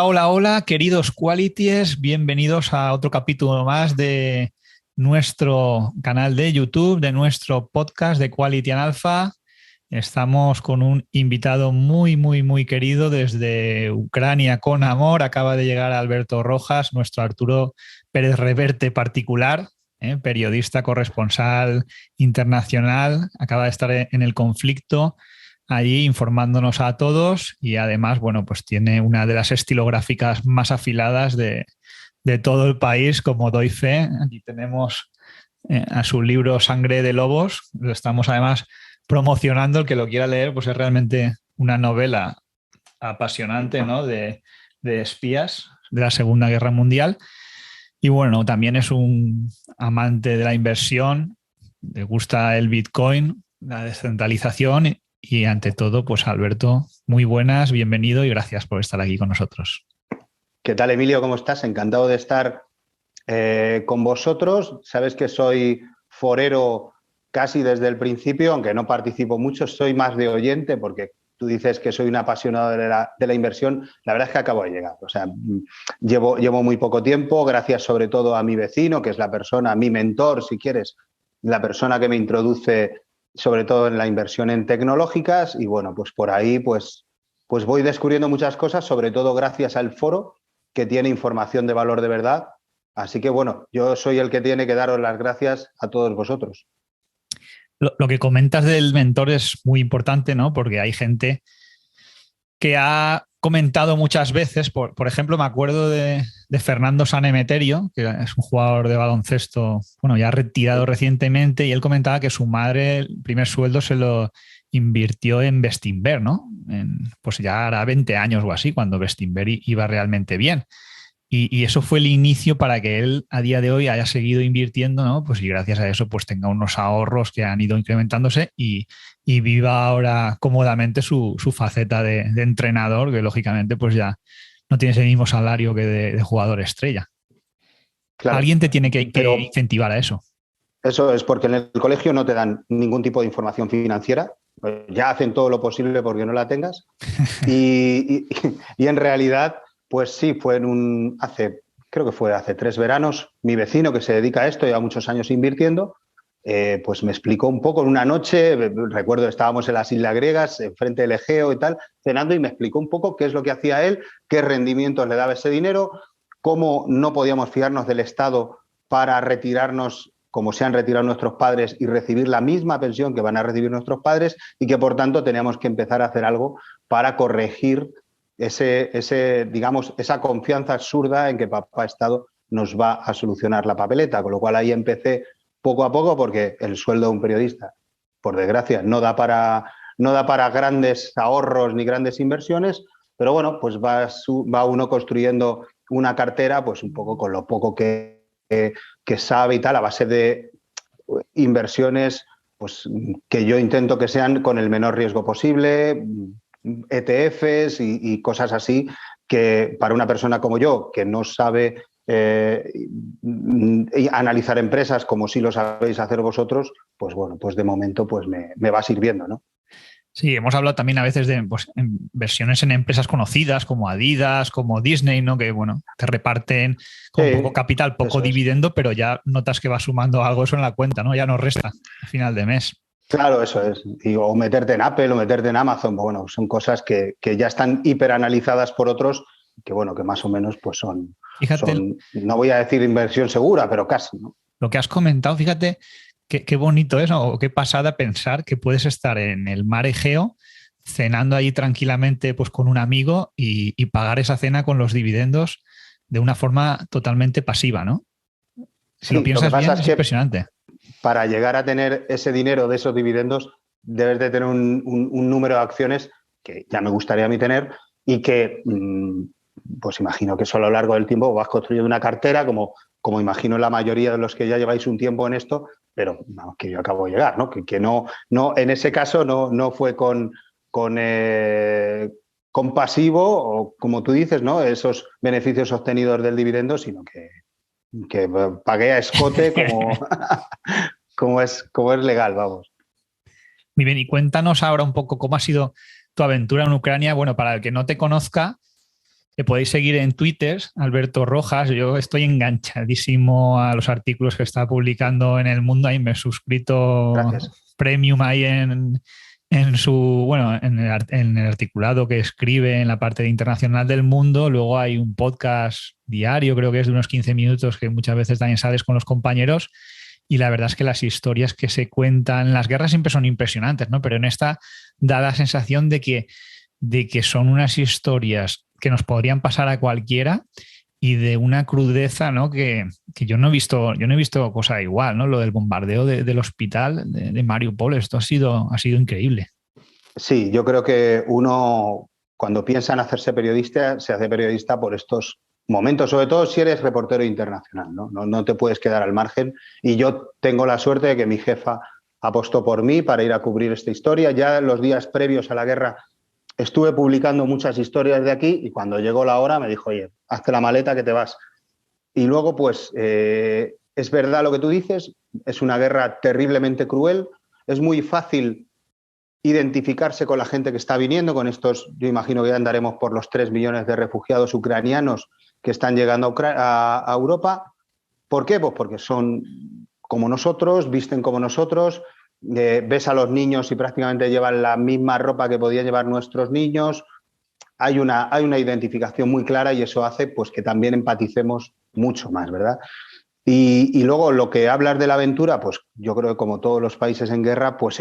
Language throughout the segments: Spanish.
Hola, hola, queridos Qualities, bienvenidos a otro capítulo más de nuestro canal de YouTube, de nuestro podcast de Quality and Alpha. Estamos con un invitado muy querido desde Ucrania con amor. Acaba de llegar Alberto Rojas, nuestro Arturo Pérez Reverte particular, periodista corresponsal internacional. Acaba de estar en el conflicto allí informándonos a todos y además, bueno, pues tiene una de las estilográficas más afiladas de todo el país, como doy fe. Aquí tenemos a su libro Sangre de Lobos. Lo estamos además promocionando. El que lo quiera leer, pues es realmente una novela apasionante, ¿no? de espías de la Segunda Guerra Mundial. Y bueno, también es un amante de la inversión, le gusta el Bitcoin, la descentralización y ante todo, pues Alberto, muy buenas, bienvenido y gracias por estar aquí con nosotros. ¿Qué tal, Emilio? ¿Cómo estás? Encantado de estar con vosotros. Sabes que soy forero casi desde el principio, aunque no participo mucho, soy más de oyente porque tú dices que soy un apasionado de la inversión. La verdad es que acabo de llegar. O sea, llevo muy poco tiempo, gracias sobre todo a mi vecino, que es la persona, mi mentor, si quieres, la persona que me introduce sobre todo en la inversión en tecnológicas y bueno, pues por ahí pues voy descubriendo muchas cosas, sobre todo gracias al foro que tiene información de valor de verdad. Así que bueno, yo soy el que tiene que daros las gracias a todos vosotros. Lo que comentas del mentor es muy importante, ¿no? Porque hay gente que ha comentado muchas veces, por ejemplo, me acuerdo de Fernando Sanemeterio, que es un jugador de baloncesto, bueno, ya retirado recientemente, y él comentaba que su madre el primer sueldo se lo invirtió en Bestinver, ¿no? Pues ya hará 20 años o así, cuando Bestinver iba realmente bien. Y eso fue el inicio para que él a día de hoy haya seguido invirtiendo, ¿no? Pues y gracias a eso pues tenga unos ahorros que han ido incrementándose y viva ahora cómodamente su faceta de entrenador, que lógicamente pues ya no tiene ese mismo salario que de jugador estrella. Claro, Alguien te tiene que pero incentivar a eso. eso es porque en el colegio no te dan ningún tipo de información financiera. Ya hacen todo lo posible porque no la tengas. Y en realidad, pues sí, creo que fue hace 3 veranos, mi vecino que se dedica a esto, lleva muchos años invirtiendo, pues me explicó un poco en una noche, recuerdo estábamos en las Islas Griegas, enfrente del Egeo y tal, cenando y me explicó un poco qué es lo que hacía él, qué rendimientos le daba ese dinero, cómo no podíamos fiarnos del Estado para retirarnos como se han retirado nuestros padres y recibir la misma pensión que van a recibir nuestros padres y que por tanto teníamos que empezar a hacer algo para corregir digamos, esa confianza absurda en que papá Estado nos va a solucionar la papeleta. Con lo cual ahí empecé poco a poco porque el sueldo de un periodista, por desgracia, no da para grandes ahorros ni grandes inversiones, pero bueno, pues va uno construyendo una cartera pues un poco con lo poco que sabe y tal, a base de inversiones pues, que yo intento que sean con el menor riesgo posible, ETFs y cosas así, que para una persona como yo, que no sabe analizar empresas como sí lo sabéis hacer vosotros, pues bueno, pues de momento pues me va sirviendo, ¿no? Sí, hemos hablado también a veces de pues, inversiones en empresas conocidas como Adidas, como Disney, ¿no? Que bueno, te reparten con poco Sí, capital, poco eso es. dividendo, pero ya notas que va sumando algo eso en la cuenta, ¿no? Ya no resta a final de mes. Claro, eso es. O meterte en Apple o meterte en Amazon, bueno, son cosas que ya están hiperanalizadas por otros, que bueno, que más o menos pues Fíjate no voy a decir inversión segura, pero casi, ¿no? lo que has comentado, fíjate qué bonito es, ¿no? O qué pasada pensar que puedes estar en el mar Egeo cenando ahí tranquilamente pues, con un amigo y pagar esa cena con los dividendos de una forma totalmente pasiva, ¿no? Si lo Sí, lo que piensas pasa bien, es es que impresionante. para llegar a tener ese dinero de esos dividendos, debes de tener un número de acciones que ya me gustaría a mí tener y que, pues imagino que eso a lo largo del tiempo vas construyendo una cartera, como imagino la mayoría de los que ya lleváis un tiempo en esto, pero vamos, que yo acabo de llegar, ¿no? Que no, en ese caso no fue con pasivo o, como tú dices, ¿no? Esos beneficios obtenidos del dividendo, sino que pagué a escote como, como es legal, vamos. Muy bien, y cuéntanos ahora un poco cómo ha sido tu aventura en Ucrania. Bueno, para el que no te conozca, Le podéis seguir en Twitter, Alberto Rojas. Yo estoy enganchadísimo a los artículos que está publicando en El Mundo. Ahí me he suscrito Gracias. Premium ahí en su, bueno, en el articulado que escribe en la parte de internacional del Mundo. Luego hay un podcast diario, creo que es de unos 15 minutos, que muchas veces también sales con los compañeros. Y la verdad es que las historias que se cuentan, las guerras siempre son impresionantes, ¿no? Pero en esta da la sensación de que son unas historias que nos podrían pasar a cualquiera y de una crudeza, ¿no? que yo no he visto cosa igual, ¿no? Lo del bombardeo del hospital de Mariupol, esto ha sido increíble. Sí, yo creo que uno, cuando piensa en hacerse periodista, se hace periodista por estos momentos, sobre todo si eres reportero internacional, ¿no? No te puedes quedar al margen. Y yo tengo la suerte de que mi jefa apostó por mí para ir a cubrir esta historia. Ya en los días previos a la guerra estuve publicando muchas historias de aquí y cuando llegó la hora me dijo, oye, hazte la maleta que te vas. Y luego, pues, es verdad lo que tú dices, es una guerra terriblemente cruel, es muy fácil identificarse con la gente que está viniendo, con estos, yo imagino que ya andaremos por los 3 millones de refugiados ucranianos que están llegando a Europa. ¿Por qué? Pues porque son como nosotros, visten como nosotros, ves a los niños y prácticamente llevan la misma ropa que podían llevar nuestros niños. Hay una identificación muy clara y eso hace pues, que también empaticemos mucho más, ¿verdad? Y luego lo que hablas de la aventura, pues yo creo que como todos los países en guerra, pues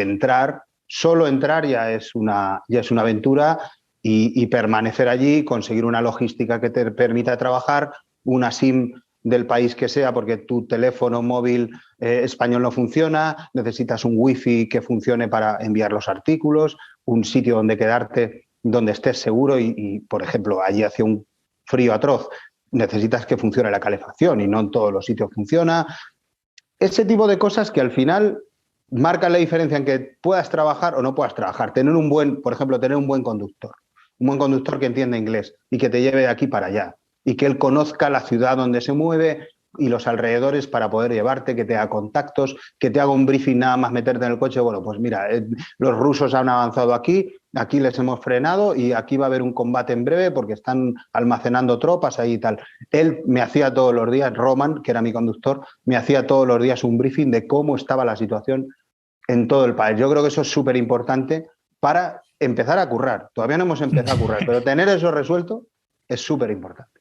solo entrar ya es una aventura y permanecer allí, conseguir una logística que te permita trabajar, una SIM del país que sea, porque tu teléfono móvil español no funciona, necesitas un wifi que funcione para enviar los artículos, un sitio donde quedarte, donde estés seguro y por ejemplo, allí hace un frío atroz, necesitas que funcione la calefacción y no en todos los sitios funciona. Ese tipo de cosas que al final marcan la diferencia en que puedas trabajar o no puedas trabajar. Por ejemplo, tener un buen conductor que entienda inglés y que te lleve de aquí para allá y que él conozca la ciudad donde se mueve y los alrededores para poder llevarte, que te haga contactos, que te haga un briefing nada más meterte en el coche. Bueno, pues mira, los rusos han avanzado aquí les hemos frenado y aquí va a haber un combate en breve porque están almacenando tropas ahí y tal. Él me hacía todos los días, Roman, que era mi conductor, me hacía todos los días un briefing de cómo estaba la situación en todo el país. Yo creo que eso es súper importante para empezar a currar. Todavía no hemos empezado a currar, pero tener eso resuelto es súper importante.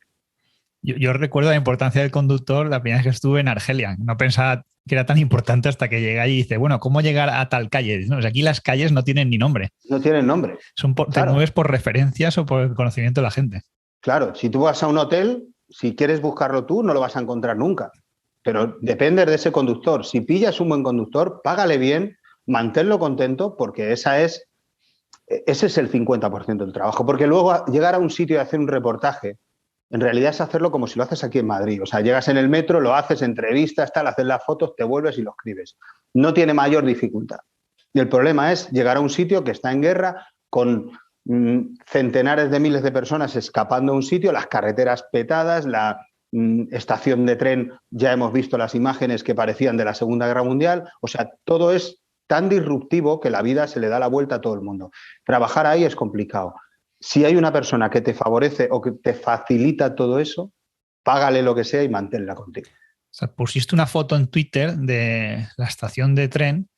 Yo recuerdo la importancia del conductor la primera vez que estuve en Argelia. No pensaba que era tan importante hasta que llegué allí y dice, bueno, ¿cómo llegar a tal calle? No, o sea, aquí las calles no tienen ni nombre. No tienen nombre. Claro. Te mueves por referencias o por el conocimiento de la gente. Claro, si tú vas a un hotel, si quieres buscarlo tú, no lo vas a encontrar nunca. Pero depende de ese conductor. Si pillas un buen conductor, págale bien, manténlo contento, porque ese es el 50% del trabajo. Porque luego llegar a un sitio y hacer un reportaje, en realidad es hacerlo como si lo haces aquí en Madrid. O sea, llegas en el metro, lo haces, entrevistas, tal, haces las fotos, te vuelves y lo escribes. No tiene mayor dificultad. Y el problema es llegar a un sitio que está en guerra con centenares de miles de personas escapando a un sitio, las carreteras petadas, la estación de tren, ya hemos visto las imágenes que parecían de la Segunda Guerra Mundial. O sea, todo es tan disruptivo que la vida se le da la vuelta a todo el mundo. Trabajar ahí es complicado. Si hay una persona que te favorece o que te facilita todo eso, págale lo que sea y manténla contigo. O sea, pusiste una foto en Twitter de la estación de tren,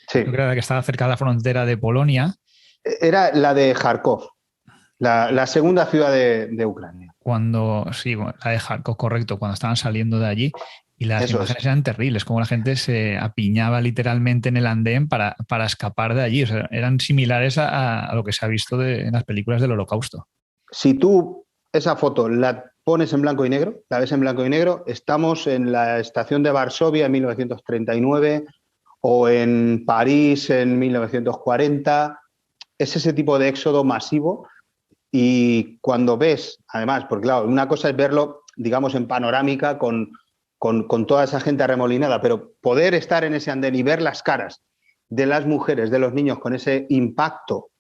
sí. Creo que era la que estaba cerca de la frontera de Polonia. Era la de Kharkov, la segunda ciudad de Ucrania. Sí, la de Kharkov, correcto, cuando estaban saliendo de allí. Y las imágenes eran terribles, como la gente se apiñaba literalmente en el andén para escapar de allí. O sea, eran similares a lo que se ha visto en las películas del Holocausto. Si tú esa foto la pones en blanco y negro, la ves en blanco y negro, estamos en la estación de Varsovia en 1939 o en París en 1940. Es ese tipo de éxodo masivo y cuando ves, además, porque claro, una cosa es verlo, digamos, en panorámica con toda esa gente arremolinada, pero poder estar en ese andén y ver las caras de las mujeres, de los niños con ese impacto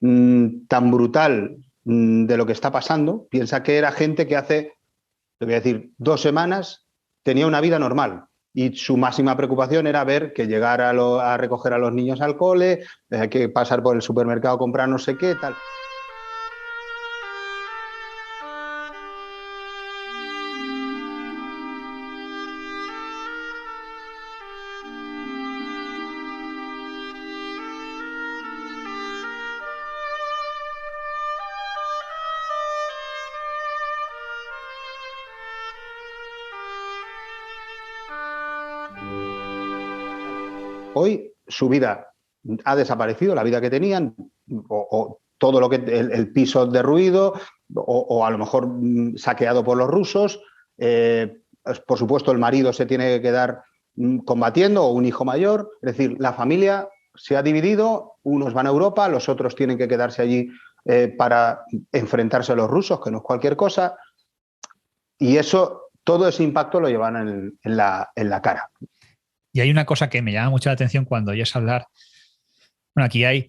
tan brutal de lo que está pasando, piensa que era gente que hace, te voy a decir, 2 semanas tenía una vida normal. Y su máxima preocupación era ver que llegar a recoger a los niños al cole, que pasar por el supermercado a comprar no sé qué, tal. hoy su vida ha desaparecido, la vida que tenían, o todo lo que el piso derruido, o a lo mejor saqueado por los rusos. Por supuesto, el marido se tiene que quedar combatiendo, o un hijo mayor. Es decir, la familia se ha dividido, unos van a Europa, los otros tienen que quedarse allí para enfrentarse a los rusos, que no es cualquier cosa. Y eso, todo ese impacto lo llevan en la cara. Y hay una cosa que me llama mucho la atención cuando oyes hablar. Bueno, aquí hay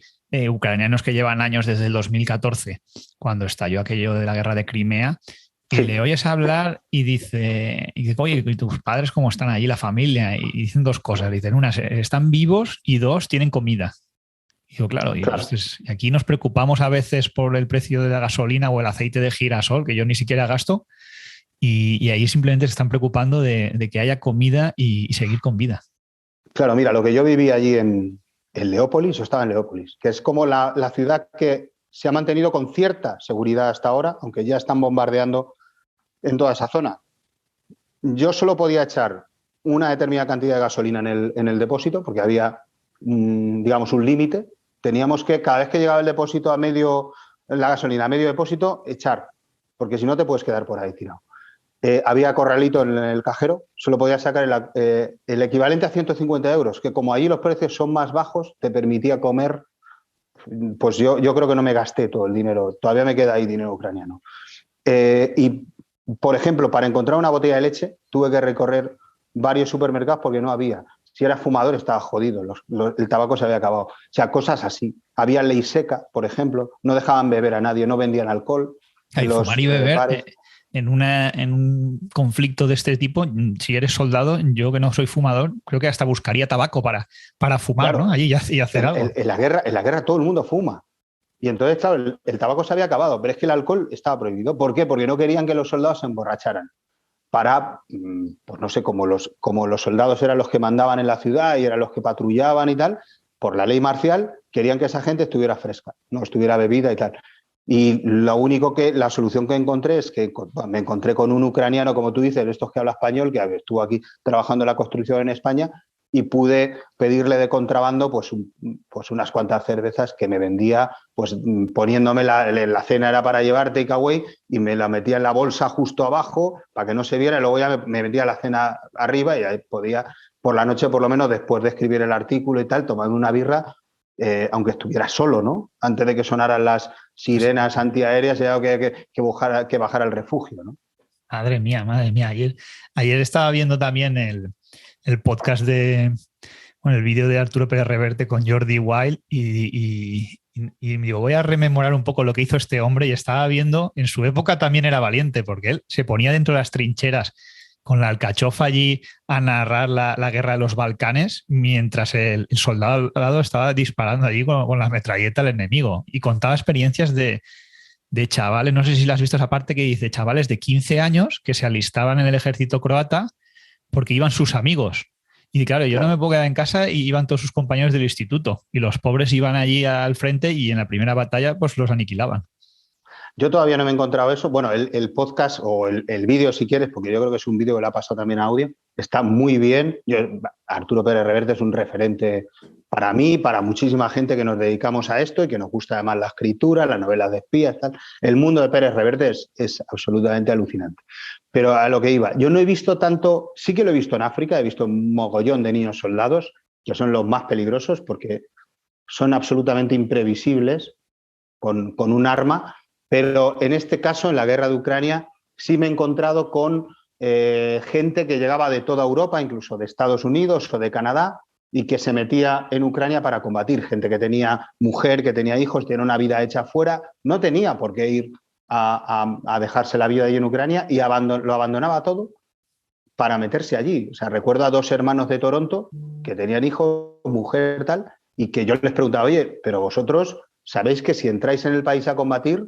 ucranianos que llevan años desde el 2014, cuando estalló aquello de la guerra de Crimea, y le oyes hablar y dice, oye, ¿y tus padres cómo están allí, la familia? Y dicen dos cosas. Dicen, una, están vivos, y dos, tienen comida. Y digo, claro. Pues, aquí nos preocupamos a veces por el precio de la gasolina o el aceite de girasol, que yo ni siquiera gasto, y ahí simplemente se están preocupando de que haya comida y seguir con vida. Claro, mira, lo que yo viví allí en Leópolis, yo estaba en Leópolis, que es como la ciudad que se ha mantenido con cierta seguridad hasta ahora, aunque ya están bombardeando en toda esa zona. Yo solo podía echar una determinada cantidad de gasolina en el depósito, porque había, digamos, un límite. Teníamos que, cada vez que llegaba el depósito la gasolina a medio depósito, echar, porque si no te puedes quedar por ahí tirado. Había corralito en el cajero, solo podía sacar el equivalente a 150 euros, que como allí los precios son más bajos, te permitía comer. Pues yo creo que no me gasté todo el dinero, todavía me queda ahí dinero ucraniano. Y, por ejemplo, para encontrar una botella de leche tuve que recorrer varios supermercados porque no había. Si eras fumador estaba jodido, el tabaco se había acabado. O sea, cosas así. Había ley seca, por ejemplo, no dejaban beber a nadie, no vendían alcohol. Fumar y beber en un conflicto de este tipo, si eres soldado, yo que no soy fumador, creo que hasta buscaría tabaco para fumar, claro, ¿no? Allí y hacer algo. En la guerra todo el mundo fuma. Y entonces, claro, el tabaco se había acabado, pero es que el alcohol estaba prohibido. ¿Por qué? Porque no querían que los soldados se emborracharan. Pues no sé, como los soldados eran los que mandaban en la ciudad y eran los que patrullaban y tal, por la ley marcial querían que esa gente estuviera fresca, no estuviera bebida y tal. Y la solución que encontré es que me encontré con un ucraniano, como tú dices, de estos que habla español, que estuvo aquí trabajando en la construcción en España, y pude pedirle de contrabando pues unas cuantas cervezas que me vendía, pues poniéndome la cena era para llevar takeaway y me la metía en la bolsa justo abajo para que no se viera, y luego ya me vendía la cena arriba y ahí podía, por la noche por lo menos, después de escribir el artículo y tal, tomando una birra, aunque estuviera solo, ¿no? Antes de que sonaran las sirenas antiaéreas, ya que bajara al refugio, ¿no? Madre mía. Ayer estaba viendo también el podcast el vídeo de Arturo Pérez Reverte con Jordi Wild y digo, voy a rememorar un poco lo que hizo este hombre, y estaba viendo, en su época también era valiente, porque él se ponía dentro de las trincheras con la alcachofa allí a narrar la guerra de los Balcanes, mientras el soldado al lado estaba disparando allí con la metralleta al enemigo, y contaba experiencias de chavales, no sé si la has visto esa parte que dice, chavales de 15 años que se alistaban en el ejército croata porque iban sus amigos. Y claro, yo no me puedo quedar en casa, y iban todos sus compañeros del instituto, y los pobres iban allí al frente y en la primera batalla pues los aniquilaban. Yo todavía no me he encontrado eso. Bueno, el podcast o el vídeo, si quieres, porque yo creo que es un vídeo que lo ha pasado también a audio, está muy bien. Arturo Pérez Reverte es un referente para mí, para muchísima gente que nos dedicamos a esto y que nos gusta además la escritura, las novelas de espías, tal. El mundo de Pérez Reverte es absolutamente alucinante. Pero a lo que iba, yo no he visto tanto, sí que lo he visto en África, he visto un mogollón de niños soldados, que son los más peligrosos porque son absolutamente imprevisibles con un arma. Pero en este caso, en la guerra de Ucrania, sí me he encontrado con gente que llegaba de toda Europa, incluso de Estados Unidos o de Canadá, y que se metía en Ucrania para combatir. Gente que tenía mujer, que tenía hijos, tenía una vida hecha fuera, no tenía por qué ir a dejarse la vida ahí en Ucrania, y lo abandonaba todo para meterse allí. O sea, recuerdo a 2 hermanos de Toronto que tenían hijos, mujer, tal, y que yo les preguntaba, oye, pero vosotros sabéis que si entráis en el país a combatir,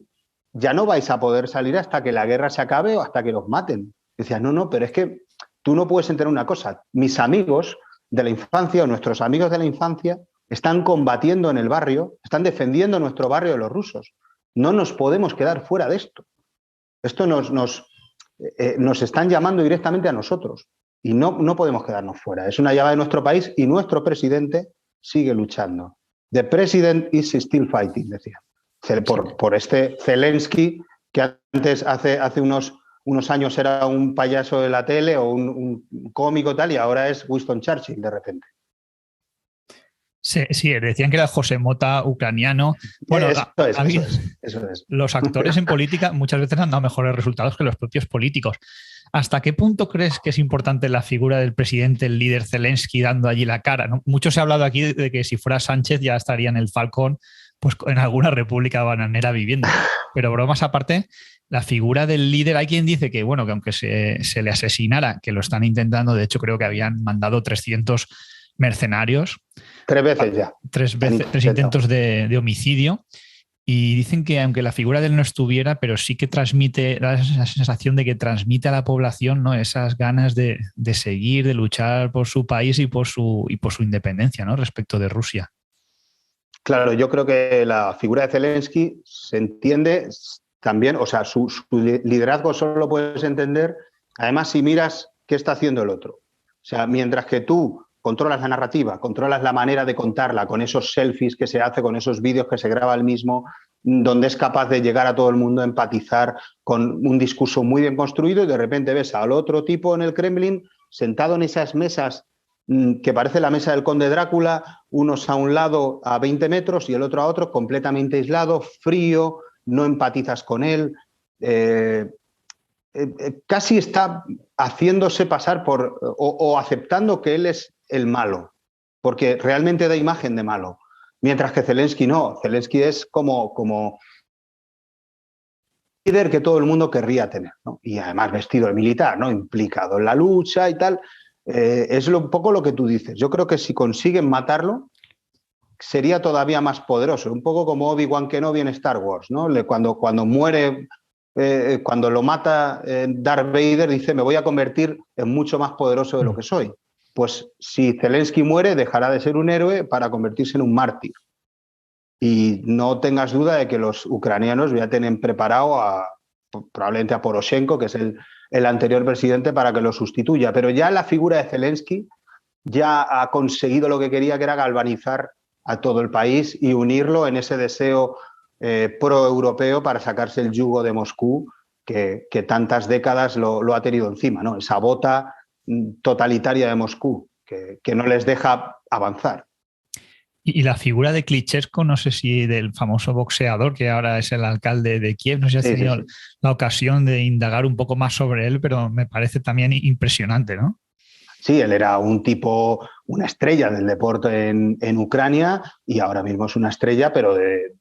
ya no vais a poder salir hasta que la guerra se acabe o hasta que los maten. Y decía, no, pero es que tú no puedes entender una cosa. Mis amigos de la infancia o nuestros amigos de la infancia están combatiendo en el barrio, están defendiendo nuestro barrio de los rusos. No nos podemos quedar fuera de esto. Esto nos están llamando directamente a nosotros. Y no podemos quedarnos fuera. Es una llave de nuestro país y nuestro presidente sigue luchando. The president is still fighting, decía. Por este Zelensky, que antes, hace unos años era un payaso de la tele o un cómico tal, y ahora es Winston Churchill de repente. Sí, decían que era el José Mota ucraniano. Bueno, eso es. Los actores en política muchas veces han dado mejores resultados que los propios políticos. ¿Hasta qué punto crees que es importante la figura del presidente, el líder Zelensky, dando allí la cara, ¿no? Mucho se ha hablado aquí de que si fuera Sánchez ya estaría en el Falcón, pues en alguna república bananera viviendo. Pero bromas aparte, la figura del líder, hay quien dice que, bueno, que aunque se le asesinara, que lo están intentando, de hecho creo que habían mandado 300 mercenarios. 3 veces ya. 3 intentos de homicidio. Y dicen que aunque la figura de él no estuviera, pero sí que transmite, da esa sensación de que transmite a la población, ¿no?, esas ganas de seguir, de luchar por su país y por su independencia, ¿no?, respecto de Rusia. Claro, yo creo que la figura de Zelensky se entiende también, o sea, su liderazgo solo lo puedes entender, además, si miras qué está haciendo el otro. O sea, mientras que tú controlas la narrativa, controlas la manera de contarla con esos selfies que se hace, con esos vídeos que se graba él mismo, donde es capaz de llegar a todo el mundo, empatizar con un discurso muy bien construido, y de repente ves al otro tipo en el Kremlin sentado en esas mesas que parece la mesa del conde Drácula, unos a un lado a 20 metros y el otro a otro, completamente aislado, frío, no empatizas con él. Casi está haciéndose pasar por o aceptando que él es el malo, porque realmente da imagen de malo, mientras que Zelensky no. Zelensky es como líder que todo el mundo querría tener, ¿no? Y además vestido de militar, ¿no?, implicado en la lucha y tal. Es un poco lo que tú dices. Yo creo que si consiguen matarlo, sería todavía más poderoso, un poco como Obi-Wan Kenobi en Star Wars, ¿no? Cuando muere, cuando lo mata Darth Vader, dice: me voy a convertir en mucho más poderoso de lo que soy. Pues si Zelensky muere, dejará de ser un héroe para convertirse en un mártir. Y no tengas duda de que los ucranianos ya tienen preparado probablemente a Poroshenko, que es el anterior presidente, para que lo sustituya. Pero ya la figura de Zelensky ya ha conseguido lo que quería, que era galvanizar a todo el país y unirlo en ese deseo pro-europeo para sacarse el yugo de Moscú, que tantas décadas lo ha tenido encima, ¿no? Esa bota totalitaria de Moscú, que no les deja avanzar. Y la figura de Klitschko, no sé si del famoso boxeador que ahora es el alcalde de Kiev, no sé si has tenido la ocasión de indagar un poco más sobre él, pero me parece también impresionante, ¿no? Sí, él era un tipo, una estrella del deporte en Ucrania, y ahora mismo es una estrella, pero de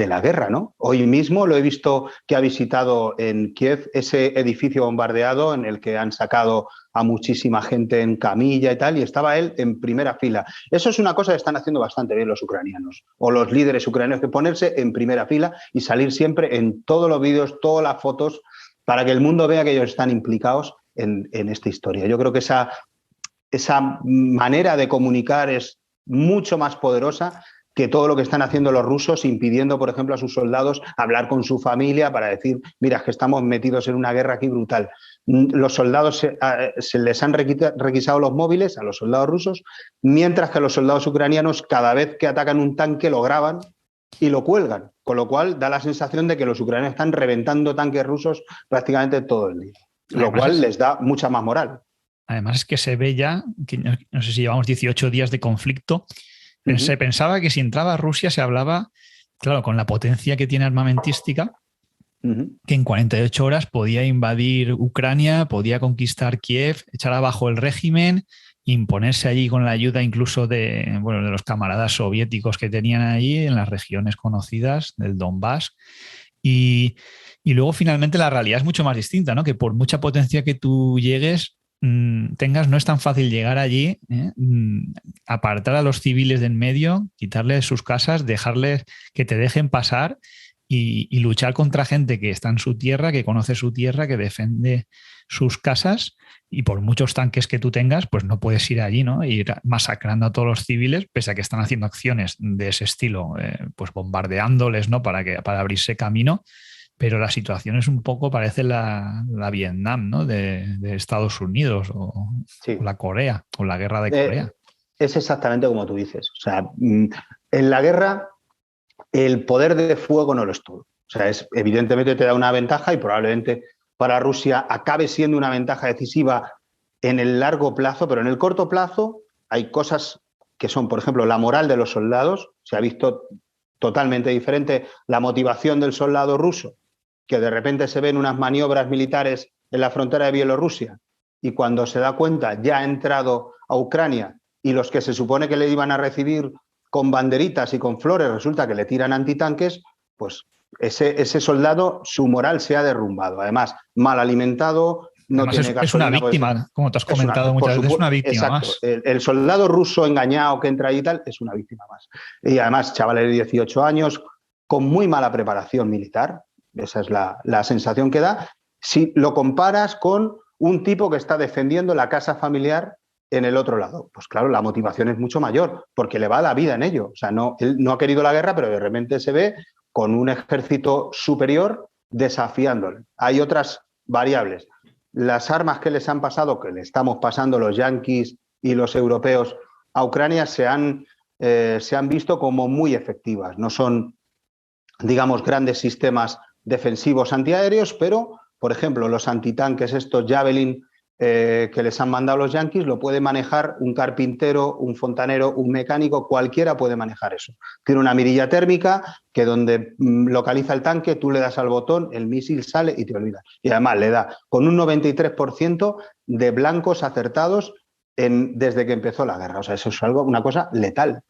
la guerra, ¿no? Hoy mismo lo he visto que ha visitado en Kiev ese edificio bombardeado en el que han sacado a muchísima gente en camilla y tal, y estaba él en primera fila. Eso es una cosa que están haciendo bastante bien los ucranianos, o los líderes ucranianos, de ponerse en primera fila y salir siempre en todos los vídeos, todas las fotos, para que el mundo vea que ellos están implicados en esta historia. Yo creo que esa manera de comunicar es mucho más poderosa que todo lo que están haciendo los rusos, impidiendo, por ejemplo, a sus soldados hablar con su familia para decir: mira, es que estamos metidos en una guerra aquí brutal. Los soldados se les han requisado los móviles a los soldados rusos, mientras que los soldados ucranianos, cada vez que atacan un tanque, lo graban y lo cuelgan, con lo cual da la sensación de que los ucranianos están reventando tanques rusos prácticamente todo el día, lo cual les da mucha más moral. Además es que se ve ya, que no sé si llevamos 18 días de conflicto. Se pensaba que si entraba Rusia se hablaba, claro, con la potencia que tiene armamentística, que en 48 horas podía invadir Ucrania, podía conquistar Kiev, echar abajo el régimen, imponerse allí con la ayuda incluso de los camaradas soviéticos que tenían allí en las regiones conocidas del Donbass. Y luego finalmente la realidad es mucho más distinta, ¿no? Que por mucha potencia que tú llegues, no es tan fácil llegar allí, apartar a los civiles de en medio, quitarles sus casas, dejarles que te dejen pasar y luchar contra gente que está en su tierra, que conoce su tierra, que defiende sus casas, y por muchos tanques que tú tengas, pues no puedes ir allí, ¿no? Ir masacrando a todos los civiles, pese a que están haciendo acciones de ese estilo, pues bombardeándoles, ¿no? Para abrirse camino. pero la situación es un poco, parece la Vietnam, ¿no? De Estados Unidos Sí. o la Corea, o la guerra de Eh, Corea. es exactamente como tú dices. O sea, en la guerra el poder de fuego no lo es todo. O sea, evidentemente te da una ventaja y probablemente para Rusia acabe siendo una ventaja decisiva en el largo plazo, pero en el corto plazo hay cosas que son, por ejemplo, la moral de los soldados. Se ha visto totalmente diferente la motivación del soldado ruso, que de repente se ven unas maniobras militares en la frontera de Bielorrusia y cuando se da cuenta ya ha entrado a Ucrania y los que se supone que le iban a recibir con banderitas y con flores resulta que le tiran antitanques, pues ese soldado, su moral se ha derrumbado. Además, mal alimentado, no Además, tiene es una gasolina. Pues, víctima, como te has es una, comentado por muchas veces, es una supuesto, víctima exacto. más. El soldado ruso engañado que entra ahí y tal es una víctima más. Y además, chavales de 18 años con muy mala preparación militar, esa es la sensación que da, si lo comparas con un tipo que está defendiendo la casa familiar en el otro lado. Pues claro, la motivación es mucho mayor, porque le va la vida en ello. O sea, no, él no ha querido la guerra, pero de repente se ve con un ejército superior desafiándole. Hay otras variables. Las armas que les han pasado, que le estamos pasando los yanquis y los europeos a Ucrania, se han visto como muy efectivas. No son, digamos, grandes sistemas defensivos antiaéreos, pero, por ejemplo, los antitanques, estos Javelin que les han mandado los yanquis, lo puede manejar un carpintero, un fontanero, un mecánico, cualquiera puede manejar eso. Tiene una mirilla térmica que donde localiza el tanque, tú le das al botón, el misil sale y te olvidas. Y además le da con un 93% de blancos acertados desde que empezó la guerra. O sea, eso es una cosa letal.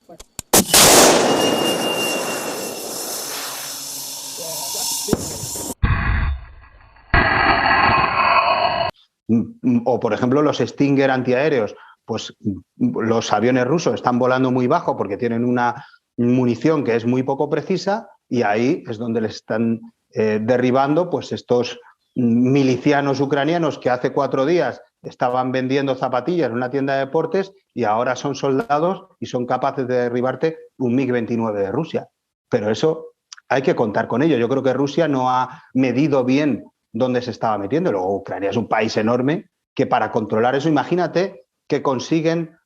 O, por ejemplo, los Stinger antiaéreos, pues los aviones rusos están volando muy bajo porque tienen una munición que es muy poco precisa y ahí es donde les están derribando pues estos milicianos ucranianos que hace 4 días estaban vendiendo zapatillas en una tienda de deportes y ahora son soldados y son capaces de derribarte un MiG-29 de Rusia. Pero eso hay que contar con ello. Yo creo que Rusia no ha medido bien dónde se estaba metiendo. Luego Ucrania es un país enorme que para controlar eso, imagínate que consiguen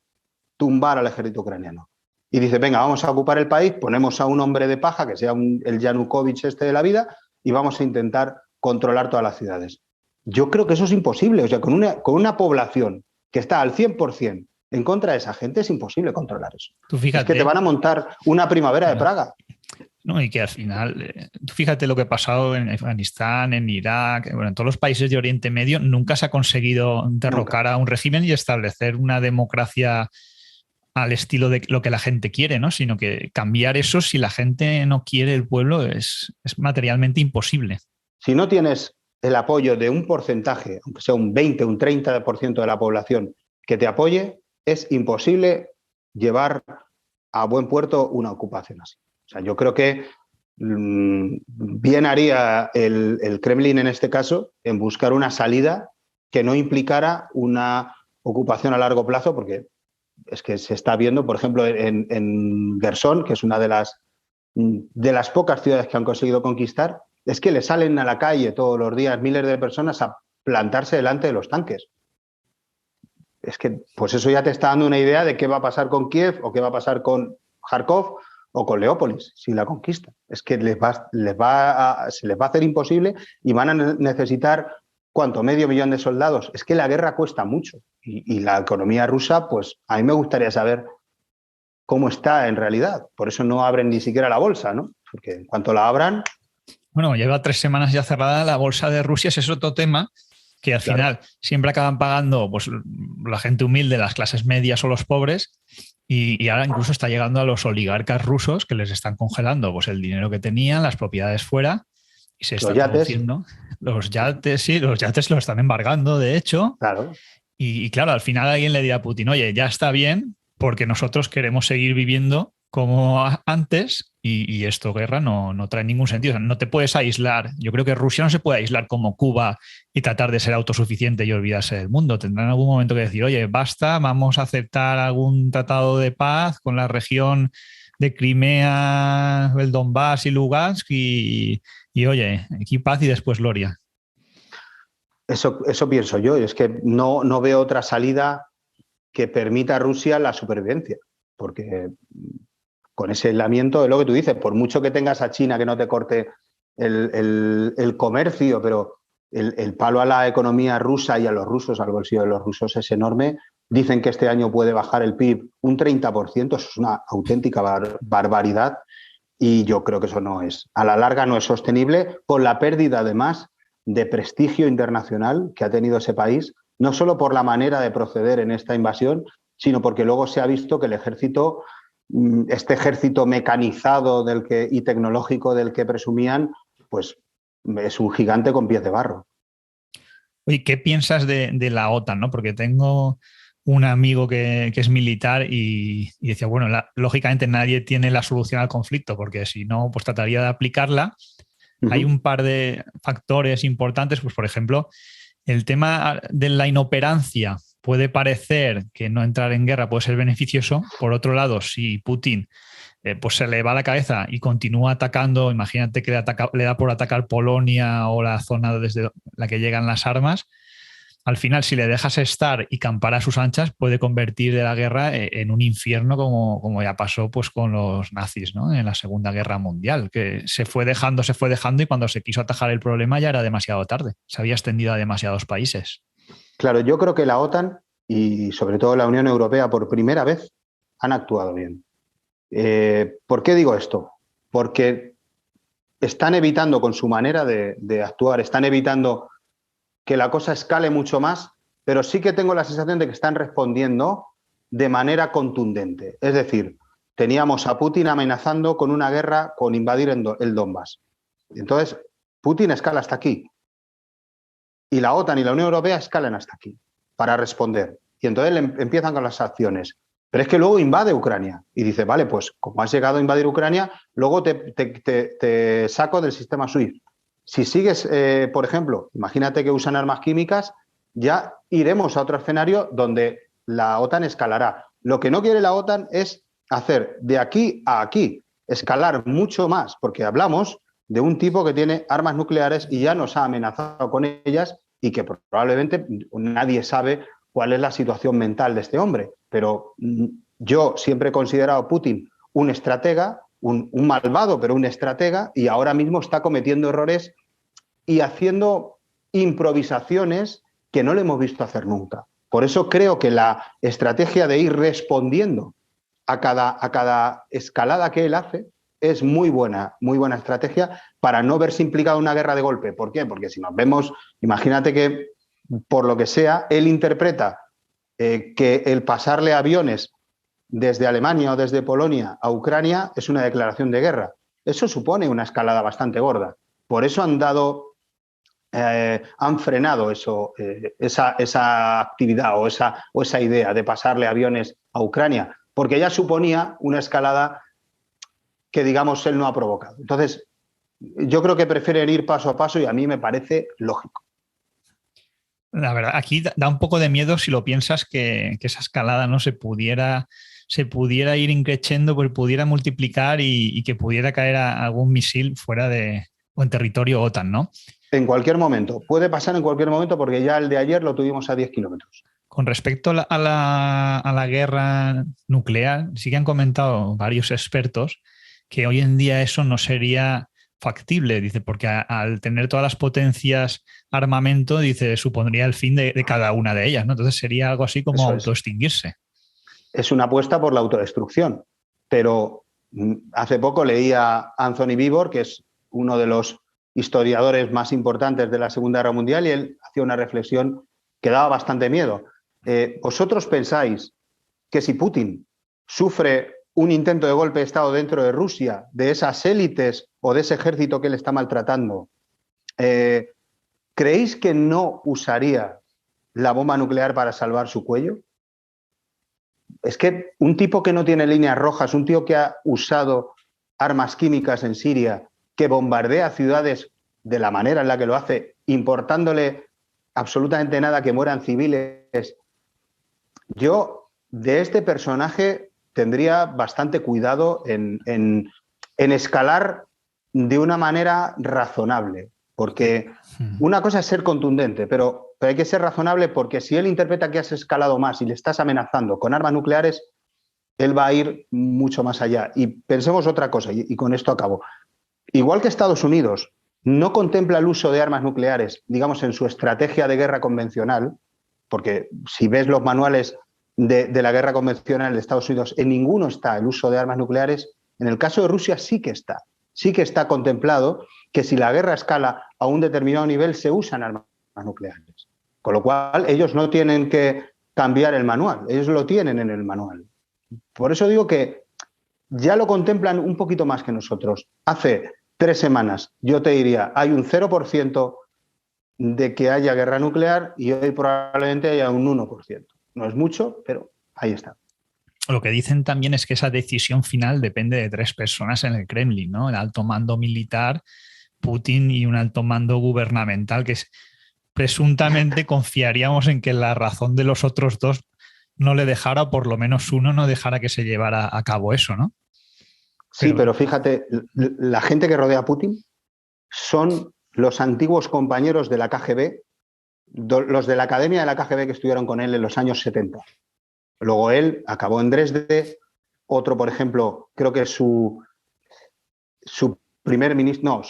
tumbar al ejército ucraniano. Y dice, venga, vamos a ocupar el país, ponemos a un hombre de paja, que sea el Yanukovych este de la vida, y vamos a intentar controlar todas las ciudades. Yo creo que eso es imposible. O sea, con una población que está al 100% en contra de esa gente, es imposible controlar eso. Tú fíjate, es que te van a montar una primavera de Praga. No, y que al final, fíjate lo que ha pasado en Afganistán, en Irak, bueno, en todos los países de Oriente Medio, nunca se ha conseguido derrocar a un régimen y establecer una democracia al estilo de lo que la gente quiere, ¿no? Sino que cambiar eso, si la gente no quiere el pueblo, es materialmente imposible. Si no tienes el apoyo de un porcentaje, aunque sea un 20, un 30% de la población que te apoye, es imposible llevar a buen puerto una ocupación así. O sea, yo creo que bien haría el Kremlin en este caso en buscar una salida que no implicara una ocupación a largo plazo, porque es que se está viendo, por ejemplo, en Gerson, que es una de las pocas ciudades que han conseguido conquistar, es que le salen a la calle todos los días miles de personas a plantarse delante de los tanques. Es que, pues eso ya te está dando una idea de qué va a pasar con Kiev o qué va a pasar con Kharkov o con Leópolis si la conquista. Es que se les va a hacer imposible y van a necesitar, ¿cuánto? 500.000 de soldados. Es que la guerra cuesta mucho y la economía rusa, pues a mí me gustaría saber cómo está en realidad. Por eso no abren ni siquiera la bolsa, ¿no? Porque en cuanto la abran... Bueno, lleva 3 semanas ya cerrada la bolsa de Rusia, ese es otro tema que al final siempre acaban pagando pues, la gente humilde, las clases medias o los pobres, y ahora incluso está llegando a los oligarcas rusos que les están congelando pues, el dinero que tenían, las propiedades fuera, y se está produciendo. Los yates, sí, los yates lo están embargando, de hecho. Claro. Y claro, al final alguien le dirá a Putin, oye, ya está bien, porque nosotros queremos seguir viviendo como antes y esto, guerra, no trae ningún sentido. O sea, no te puedes aislar. Yo creo que Rusia no se puede aislar como Cuba y tratar de ser autosuficiente y olvidarse del mundo. Tendrán en algún momento que decir, oye, basta, vamos a aceptar algún tratado de paz con la región de Crimea, el Donbass y Lugansk y oye, aquí paz y después gloria. Eso pienso yo, es que no veo otra salida que permita a Rusia la supervivencia, porque con ese aislamiento, es lo que tú dices, por mucho que tengas a China que no te corte el comercio, pero el palo a la economía rusa y a los rusos, al bolsillo de los rusos, es enorme. Dicen que este año puede bajar el PIB un 30%, eso es una auténtica barbaridad y yo creo que eso no es, a la larga no es sostenible, con la pérdida además de prestigio internacional que ha tenido ese país, no solo por la manera de proceder en esta invasión, sino porque luego se ha visto que el ejército, este ejército mecanizado y tecnológico del que presumían, pues es un gigante con pies de barro. Oye, ¿qué piensas de la OTAN, no? Porque tengo un amigo que es militar y decía, bueno, lógicamente nadie tiene la solución al conflicto, porque si no, pues trataría de aplicarla. Hay un par de factores importantes, pues por ejemplo, el tema de la inoperancia puede parecer que no entrar en guerra puede ser beneficioso. Por otro lado, si Putin pues se le va la cabeza y continúa atacando, imagínate que le da por atacar Polonia o la zona desde la que llegan las armas, al final, si le dejas estar y campar a sus anchas, puede convertir la guerra en un infierno como ya pasó pues, con los nazis, ¿no? En la Segunda Guerra Mundial, que se fue dejando y cuando se quiso atajar el problema ya era demasiado tarde. Se había extendido a demasiados países. Claro, yo creo que la OTAN y sobre todo la Unión Europea por primera vez han actuado bien. ¿Por qué digo esto? Porque están evitando con su manera de actuar, están evitando que la cosa escale mucho más, pero sí que tengo la sensación de que están respondiendo de manera contundente. Es decir, teníamos a Putin amenazando con una guerra, con invadir el Donbass. Entonces, Putin escala hasta aquí. Y la OTAN y la Unión Europea escalan hasta aquí para responder. Y entonces empiezan con las acciones. Pero es que luego invade Ucrania y dice, vale, pues como has llegado a invadir Ucrania, luego te saco del sistema SWIFT. Si sigues, por ejemplo, imagínate que usan armas químicas, ya iremos a otro escenario donde la OTAN escalará. Lo que no quiere la OTAN es hacer de aquí a aquí, escalar mucho más, porque hablamos de un tipo que tiene armas nucleares y ya nos ha amenazado con ellas y que probablemente nadie sabe cuál es la situación mental de este hombre. Pero yo siempre he considerado a Putin un estratega, un malvado, pero un estratega, y ahora mismo está cometiendo errores y haciendo improvisaciones que no le hemos visto hacer nunca. Por eso creo que la estrategia de ir respondiendo a cada escalada que él hace es muy buena estrategia para no verse implicado en una guerra de golpe. ¿Por qué? Porque si nos vemos, imagínate que por lo que sea, él interpreta que el pasarle aviones desde Alemania o desde Polonia a Ucrania es una declaración de guerra. Eso supone una escalada bastante gorda. Por eso han frenado esa actividad o esa idea de pasarle aviones a Ucrania, porque ya suponía una escalada que, digamos, él no ha provocado. Entonces, yo creo que prefieren ir paso a paso y a mí me parece lógico. La verdad, aquí da un poco de miedo si lo piensas que esa escalada no se pudiera ir increciendo, pues pudiera multiplicar y que pudiera caer algún misil fuera o en territorio OTAN, ¿no? En cualquier momento. Puede pasar en cualquier momento porque ya el de ayer lo tuvimos a 10 kilómetros. Con respecto a la guerra nuclear, sí que han comentado varios expertos que hoy en día eso no sería factible, dice, porque al tener todas las potencias armamento, dice, supondría el fin de cada una de ellas, ¿no? Entonces sería algo así como autoextinguirse. Es una apuesta por la autodestrucción, pero hace poco leía a Anthony Beevor, que es uno de los historiadores más importantes de la Segunda Guerra Mundial, y él hacía una reflexión que daba bastante miedo. ¿Vosotros pensáis que si Putin sufre un intento de golpe de Estado dentro de Rusia, de esas élites o de ese ejército que él está maltratando, ¿creéis que no usaría la bomba nuclear para salvar su cuello? Es que un tipo que no tiene líneas rojas, un tío que ha usado armas químicas en Siria, que bombardea ciudades de la manera en la que lo hace, importándole absolutamente nada que mueran civiles. Yo de este personaje tendría bastante cuidado en escalar de una manera razonable, porque una cosa es ser contundente, pero hay que ser razonable, porque si él interpreta que has escalado más y le estás amenazando con armas nucleares, él va a ir mucho más allá. Y pensemos otra cosa, y con esto acabo. Igual que Estados Unidos no contempla el uso de armas nucleares, digamos, en su estrategia de guerra convencional, porque si ves los manuales de la guerra convencional de Estados Unidos, en ninguno está el uso de armas nucleares. En el caso de Rusia sí que está contemplado que si la guerra escala a un determinado nivel se usan armas nucleares. Con lo cual ellos no tienen que cambiar el manual, ellos lo tienen en el manual. Por eso digo que ya lo contemplan un poquito más que nosotros. Hace 3 semanas yo te diría, hay un 0% de que haya guerra nuclear y hoy probablemente haya un 1%. No es mucho, pero ahí está. Lo que dicen también es que esa decisión final depende de 3 personas en el Kremlin, ¿no? El alto mando militar, Putin, y un alto mando gubernamental, que presuntamente confiaríamos en que la razón de los otros 2 no le dejara, o por lo menos uno no dejara que se llevara a cabo eso, ¿no? Sí, pero fíjate, la gente que rodea a Putin son los antiguos compañeros de la KGB, los de la academia de la KGB que estuvieron con él en los años 70. Luego él acabó en Dresde, otro, por ejemplo, creo que su primer ministro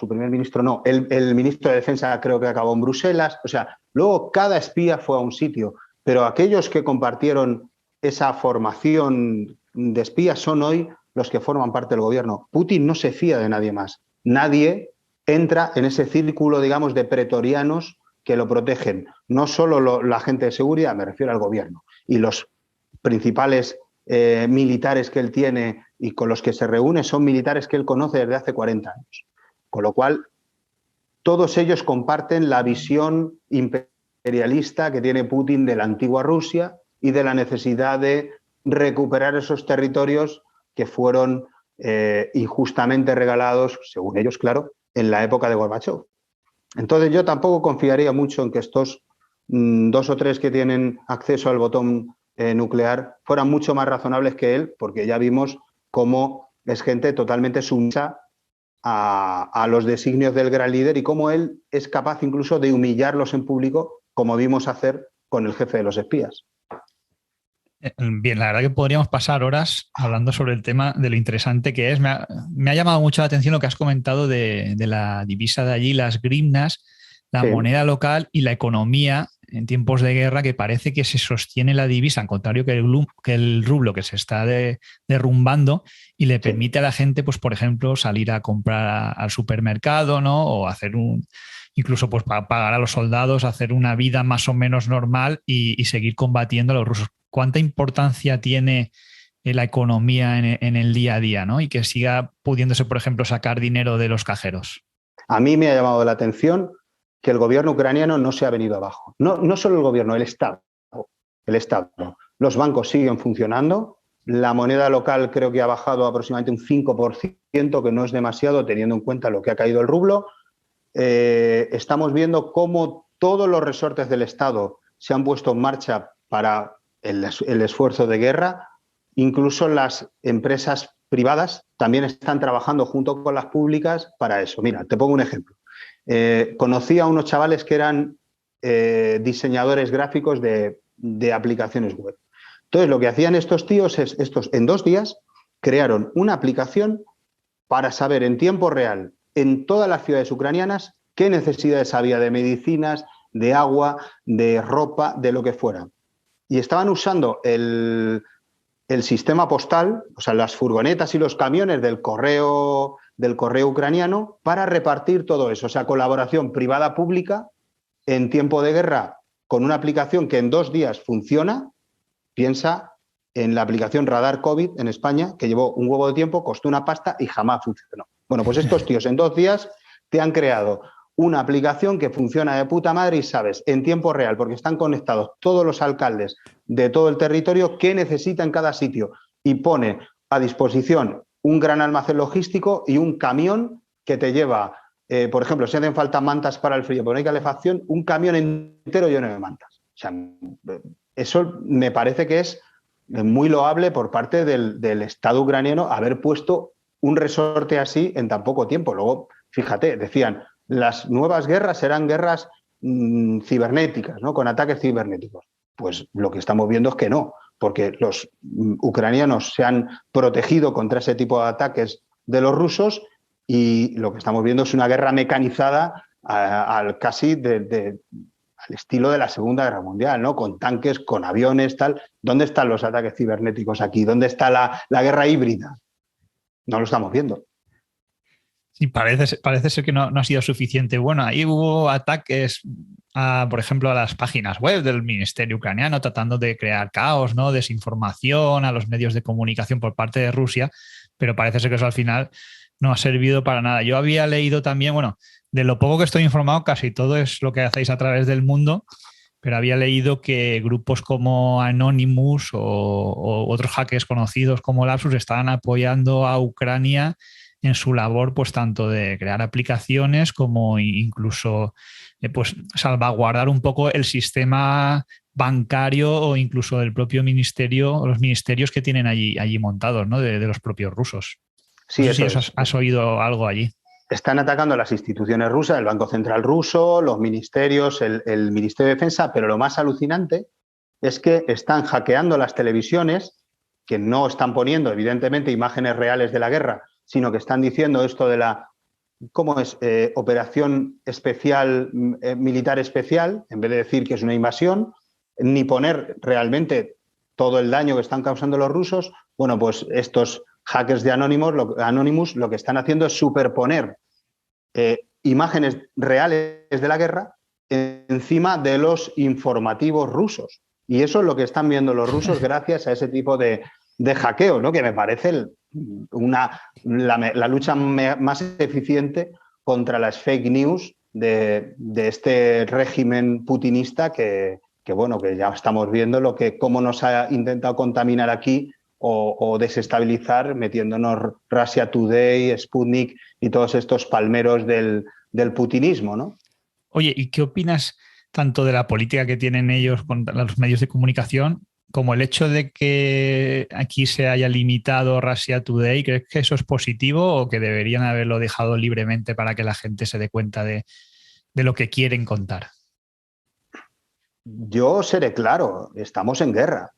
no, el ministro de Defensa creo que acabó en Bruselas. O sea, luego cada espía fue a un sitio, pero aquellos que compartieron esa formación de espías son hoy los que forman parte del gobierno. Putin no se fía de nadie más. Nadie entra en ese círculo, digamos, de pretorianos que lo protegen. No solo la gente de seguridad, me refiero al gobierno. Y los principales militares que él tiene y con los que se reúne son militares que él conoce desde hace 40 años. Con lo cual, todos ellos comparten la visión imperialista que tiene Putin de la antigua Rusia y de la necesidad de recuperar esos territorios que fueron injustamente regalados, según ellos, claro, en la época de Gorbachov. Entonces yo tampoco confiaría mucho en que estos 2 o 3 que tienen acceso al botón nuclear fueran mucho más razonables que él, porque ya vimos cómo es gente totalmente sumisa a los designios del gran líder y cómo él es capaz incluso de humillarlos en público, como vimos hacer con el jefe de los espías. Bien, la verdad que podríamos pasar horas hablando sobre el tema, de lo interesante que es. Me ha llamado mucho la atención lo que has comentado de la divisa de allí, las grivnas, la moneda local y la economía en tiempos de guerra, que parece que se sostiene la divisa, al contrario que el rublo, que se está derrumbando, y le permite a la gente, pues, por ejemplo, salir a comprar al supermercado, ¿no? O hacer incluso pues pagar a los soldados, hacer una vida más o menos normal y seguir combatiendo a los rusos. ¿Cuánta importancia tiene la economía en el día a día, ¿no? Y que siga pudiéndose, por ejemplo, sacar dinero de los cajeros? A mí me ha llamado la atención que el gobierno ucraniano no se ha venido abajo. No solo el gobierno, el Estado. El Estado. Los bancos siguen funcionando. La moneda local creo que ha bajado aproximadamente un 5%, que no es demasiado teniendo en cuenta lo que ha caído el rublo. Estamos viendo cómo todos los resortes del Estado se han puesto en marcha para el esfuerzo de guerra. Incluso las empresas privadas también están trabajando junto con las públicas para eso. Mira, te pongo un ejemplo. Conocí a unos chavales que eran diseñadores gráficos de aplicaciones web. Entonces, lo que hacían estos tíos es, en 2 días, crearon una aplicación para saber en tiempo real en todas las ciudades ucranianas qué necesidades había de medicinas, de agua, de ropa, de lo que fuera. Y estaban usando el sistema postal, o sea, las furgonetas y los camiones del correo ucraniano para repartir todo eso. O sea, colaboración privada-pública en tiempo de guerra con una aplicación que en 2 días funciona. Piensa en la aplicación Radar COVID en España, que llevó un huevo de tiempo, costó una pasta y jamás funcionó. Bueno, pues estos tíos en 2 días te han creado una aplicación que funciona de puta madre y sabes en tiempo real, porque están conectados todos los alcaldes de todo el territorio, qué necesita en cada sitio, y pone a disposición un gran almacén logístico y un camión que te lleva, por ejemplo, si hacen falta mantas para el frío, pero no hay calefacción, un camión entero lleno de mantas. O sea, eso me parece que es muy loable por parte del Estado ucraniano haber puesto un resorte así en tan poco tiempo. Luego, fíjate, decían, las nuevas guerras serán guerras cibernéticas, ¿no? Con ataques cibernéticos. Pues lo que estamos viendo es que no, porque los ucranianos se han protegido contra ese tipo de ataques de los rusos y lo que estamos viendo es una guerra mecanizada casi al estilo de la Segunda Guerra Mundial, ¿no? Con tanques, con aviones, tal. ¿Dónde están los ataques cibernéticos aquí? ¿Dónde está la guerra híbrida? No lo estamos viendo. Sí, parece ser que no ha sido suficiente. Bueno, ahí hubo ataques, por ejemplo, a las páginas web del Ministerio ucraniano, tratando de crear caos, ¿no? Desinformación a los medios de comunicación por parte de Rusia, pero parece ser que eso al final no ha servido para nada. Yo había leído también, bueno, de lo poco que estoy informado, casi todo es lo que hacéis a través del mundo, pero había leído que grupos como Anonymous o otros hackers conocidos como Lapsus estaban apoyando a Ucrania en su labor, pues tanto de crear aplicaciones como incluso pues salvaguardar un poco el sistema bancario o incluso del propio ministerio o los ministerios que tienen allí montados, ¿no? De los propios rusos. Sí, no sé si has oído algo allí. Están atacando las instituciones rusas, el Banco Central ruso, los ministerios, el Ministerio de Defensa, pero lo más alucinante es que están hackeando las televisiones, que no están poniendo, evidentemente, imágenes reales de la guerra, sino que están diciendo esto de la, ¿cómo es? Operación especial, militar especial, en vez de decir que es una invasión, ni poner realmente todo el daño que están causando los rusos. Bueno, pues estos hackers de Anonymous lo que están haciendo es superponer imágenes reales de la guerra encima de los informativos rusos. Y eso es lo que están viendo los rusos gracias a ese tipo de hackeo, ¿no? Que me parece la lucha más eficiente contra las fake news de este régimen putinista que ya estamos viendo cómo nos ha intentado contaminar aquí o desestabilizar metiéndonos Russia Today, Sputnik y todos estos palmeros del putinismo, ¿no? Oye, ¿y qué opinas tanto de la política que tienen ellos con los medios de comunicación como el hecho de que aquí se haya limitado Russia Today? ¿Crees que eso es positivo o que deberían haberlo dejado libremente para que la gente se dé cuenta de lo que quieren contar? Yo seré claro, estamos en guerra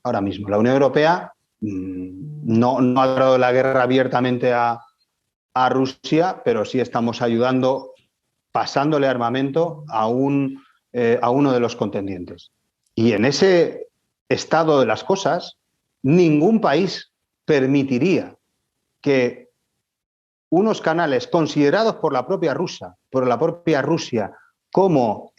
ahora mismo. La Unión Europea no ha dado la guerra abiertamente a Rusia, pero sí estamos ayudando, pasándole armamento a uno de los contendientes. Y en ese estado de las cosas, ningún país permitiría que unos canales considerados por la propia Rusia como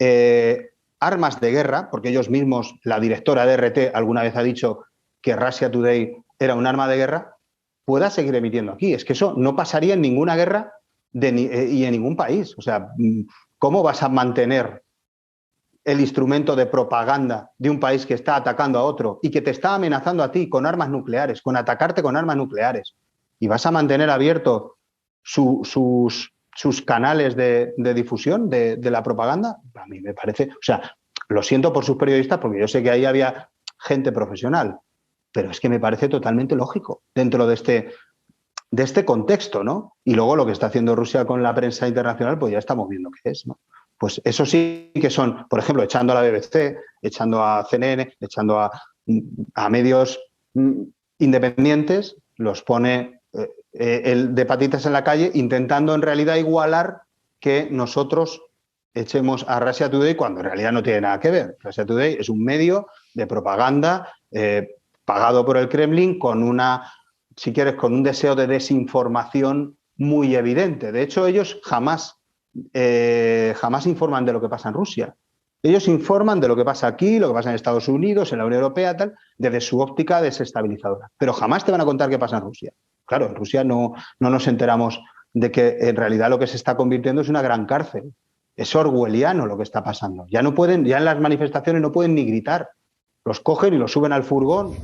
armas de guerra, porque ellos mismos, la directora de RT alguna vez ha dicho que Russia Today era un arma de guerra, pueda seguir emitiendo aquí. Es que eso no pasaría en ninguna guerra y en ningún país. O sea, ¿cómo vas a mantener el instrumento de propaganda de un país que está atacando a otro y que te está amenazando a ti con armas nucleares, con atacarte con armas nucleares? Y vas a mantener abiertos sus canales de difusión de la propaganda. A mí me parece, o sea, lo siento por sus periodistas porque yo sé que ahí había gente profesional, pero es que me parece totalmente lógico dentro de este contexto, ¿no? Y luego lo que está haciendo Rusia con la prensa internacional, pues ya estamos viendo qué es, ¿no? Pues eso sí que son, por ejemplo, echando a la BBC, echando a CNN, echando a medios independientes, los pone de patitas en la calle, intentando en realidad igualar que nosotros echemos a Russia Today cuando en realidad no tiene nada que ver. Russia Today es un medio de propaganda pagado por el Kremlin con si quieres, con un deseo de desinformación muy evidente. De hecho, ellos jamás informan de lo que pasa en Rusia. Ellos informan de lo que pasa aquí, lo que pasa en Estados Unidos, en la Unión Europea, tal, desde su óptica desestabilizadora. Pero jamás te van a contar qué pasa en Rusia. Claro, en Rusia no nos enteramos de que en realidad lo que se está convirtiendo es una gran cárcel. Es orwelliano lo que está pasando. Ya en las manifestaciones no pueden ni gritar. Los cogen y los suben al furgón.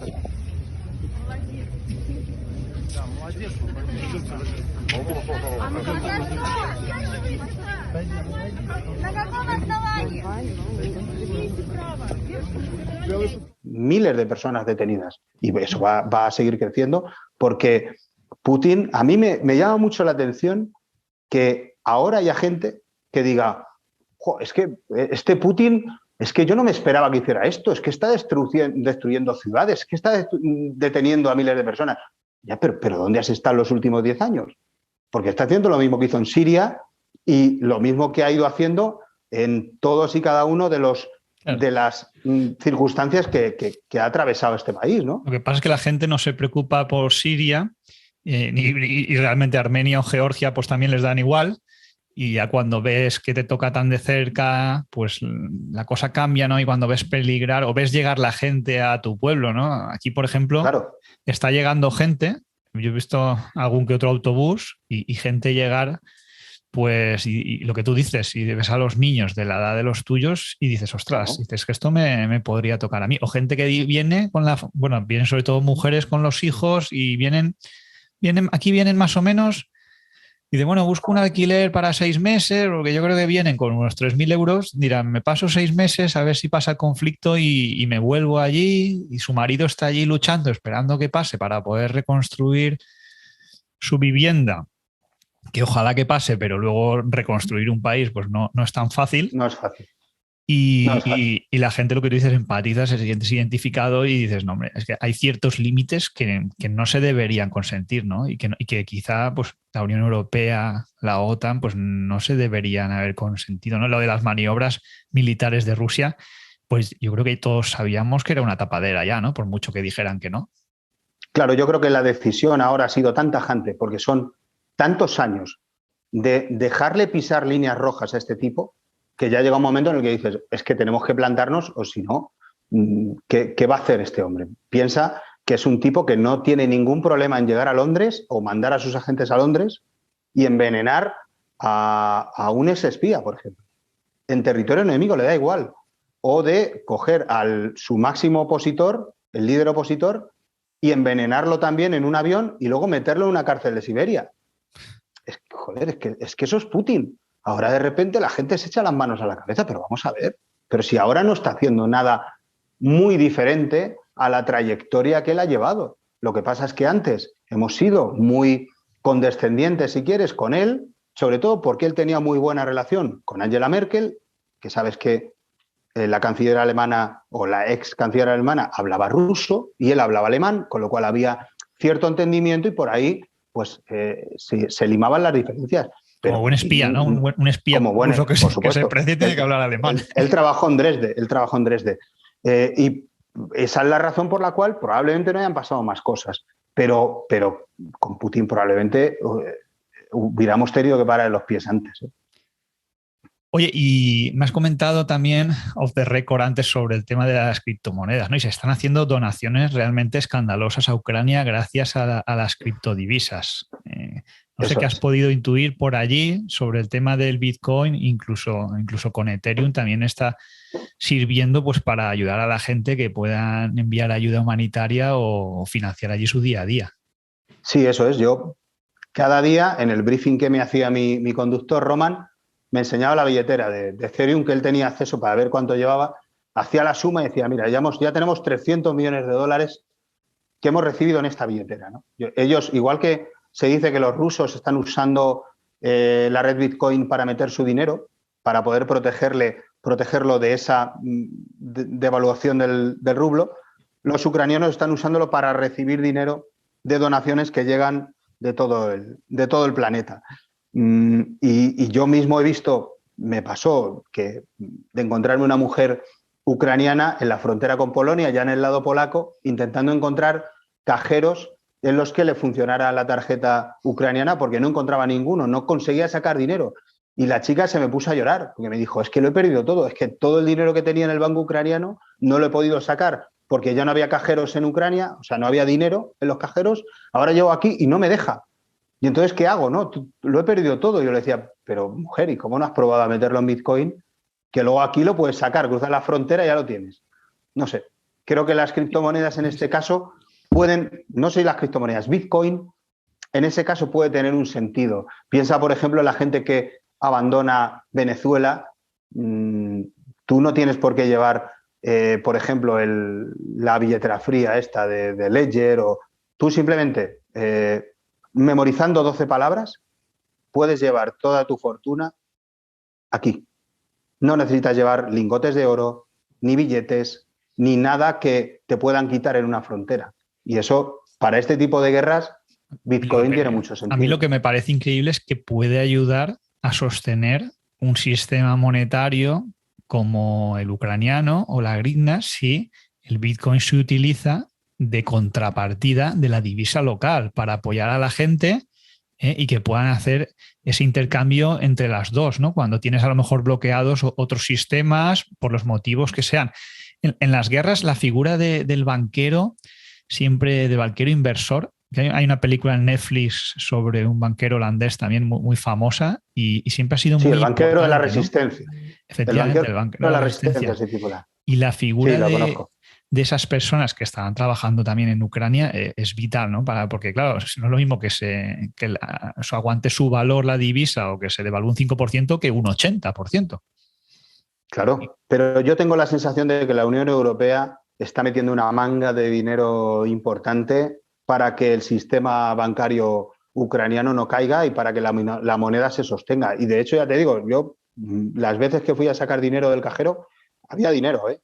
Miles de personas detenidas. Y eso va a seguir creciendo porque Putin, a mí me llama mucho la atención que ahora haya gente que diga, es que este Putin, es que yo no me esperaba que hiciera esto, es que está destruyendo ciudades, es que está deteniendo a miles de personas. Ya, pero ¿dónde has estado los últimos 10 años? Porque está haciendo lo mismo que hizo en Siria y lo mismo que ha ido haciendo en todos y cada uno de las circunstancias que ha atravesado este país, ¿no? Lo que pasa es que la gente no se preocupa por Siria y realmente Armenia o Georgia pues también les dan igual. Y ya cuando ves que te toca tan de cerca, pues la cosa cambia, ¿no? Y cuando ves peligrar o ves llegar la gente a tu pueblo, ¿no? Aquí, por ejemplo, claro, está llegando gente. Yo he visto algún que otro autobús y gente llegar, pues, y lo que tú dices, y ves a los niños de la edad de los tuyos y dices, ostras, claro. dices que esto me podría tocar a mí. O gente que viene vienen sobre todo mujeres con los hijos y aquí vienen más o menos. Y de bueno, busco un alquiler para 6 meses, porque yo creo que vienen con unos 3.000 euros. Dirán, me paso 6 meses a ver si pasa el conflicto y me vuelvo allí. Y su marido está allí luchando, esperando que pase para poder reconstruir su vivienda. Que ojalá que pase, pero luego reconstruir un país pues no es tan fácil. No es fácil. No Y, es fácil. y la gente, lo que tú dices, empatiza, se sientes identificado y dices, no, hombre, es que hay ciertos límites que no se deberían consentir, ¿no? Y que quizá pues, la Unión Europea, la OTAN, pues no se deberían haber consentido, ¿no? Lo de las maniobras militares de Rusia, pues yo creo que todos sabíamos que era una tapadera ya, ¿no? Por mucho que dijeran que no. Claro, yo creo que la decisión ahora ha sido tan tajante porque son tantos años de dejarle pisar líneas rojas a este tipo que ya llega un momento en el que dices, es que tenemos que plantarnos o si no, ¿qué va a hacer este hombre? Piensa que es un tipo que no tiene ningún problema en llegar a Londres o mandar a sus agentes a Londres y envenenar a un exespía, por ejemplo. En territorio enemigo le da igual. O de coger su máximo opositor, el líder opositor, y envenenarlo también en un avión y luego meterlo en una cárcel de Siberia. Es que eso es Putin. Ahora de repente la gente se echa las manos a la cabeza, pero vamos a ver, pero si ahora no está haciendo nada muy diferente a la trayectoria que él ha llevado. Lo que pasa es que antes hemos sido muy condescendientes, si quieres, con él, sobre todo porque él tenía muy buena relación con Angela Merkel, que sabes que la canciller alemana o la ex canciller alemana hablaba ruso y él hablaba alemán, con lo cual había cierto entendimiento y por ahí pues se limaban las diferencias. Pero Como buen espía, ¿no? Un espía como buen, ruso que se precie tiene que hablar alemán. Él trabajó en Dresde, y esa es la razón por la cual probablemente no hayan pasado más cosas. Pero con Putin probablemente hubiéramos tenido que parar los pies antes. Oye, y me has comentado también off the record antes sobre el tema de las criptomonedas, ¿no? Y se están haciendo donaciones realmente escandalosas a Ucrania gracias a las criptodivisas. No sé Eso qué has es. podido intuir por allí sobre el tema del Bitcoin, incluso con Ethereum también está sirviendo pues para ayudar a la gente que puedan enviar ayuda humanitaria o financiar allí su día a día. Sí, eso es. Yo cada día en el briefing que me hacía mi conductor, Roman, me enseñaba la billetera de Ethereum que él tenía acceso para ver cuánto llevaba, hacía la suma y decía, mira, ya tenemos 300 millones de dólares que hemos recibido en esta billetera, ¿no? Ellos, igual que se dice que los rusos están usando la red Bitcoin para meter su dinero, para poder protegerlo de esa devaluación del rublo, los ucranianos están usándolo para recibir dinero de donaciones que llegan de todo el planeta. Y yo mismo he visto, me pasó, que de encontrarme una mujer ucraniana en la frontera con Polonia, ya en el lado polaco, intentando encontrar cajeros en los que le funcionara la tarjeta ucraniana porque no encontraba ninguno, no conseguía sacar dinero. Y la chica se me puso a llorar porque me dijo, es que lo he perdido todo, es que todo el dinero que tenía en el banco ucraniano no lo he podido sacar porque ya no había cajeros en Ucrania, o sea, no había dinero en los cajeros, ahora llego aquí y no me deja. Y entonces, ¿qué hago? No, lo he perdido todo. Y yo le decía, pero mujer, ¿y cómo no has probado a meterlo en Bitcoin? Que luego aquí lo puedes sacar, cruzar la frontera y ya lo tienes. No sé, creo que las criptomonedas en este caso pueden, no sé las criptomonedas, Bitcoin en ese caso puede tener un sentido. Piensa, por ejemplo, en la gente que abandona Venezuela, Tú no tienes por qué llevar, por ejemplo, la billetera fría esta de Ledger, o tú simplemente memorizando 12 palabras puedes llevar toda tu fortuna aquí. No necesitas llevar lingotes de oro, ni billetes, ni nada que te puedan quitar en una frontera. Y eso, para este tipo de guerras, Bitcoin tiene mucho sentido. A mí lo que me parece increíble es que puede ayudar a sostener un sistema monetario como el ucraniano o la hryvnia si el Bitcoin se utiliza de contrapartida de la divisa local para apoyar a la gente y que puedan hacer ese intercambio entre las dos, ¿no? Cuando tienes a lo mejor bloqueados otros sistemas por los motivos que sean. En las guerras, la figura del banquero, siempre del banquero inversor, que hay una película en Netflix sobre un banquero holandés también muy famosa y siempre ha sido muy el banquero de la importante, resistencia. ¿no? Efectivamente, el banquero de la resistencia. Se titula. Y la figura sí, lo conozco. De esas personas que estaban trabajando también en Ucrania es vital, ¿no? Porque, claro, no es lo mismo que aguante su valor la divisa o que se devalúe un 5% que un 80%. Claro, pero yo tengo la sensación de que la Unión Europea está metiendo una manga de dinero importante para que el sistema bancario ucraniano no caiga y para que la moneda se sostenga. Y de hecho, ya te digo, yo las veces que fui a sacar dinero del cajero, había dinero, ¿eh?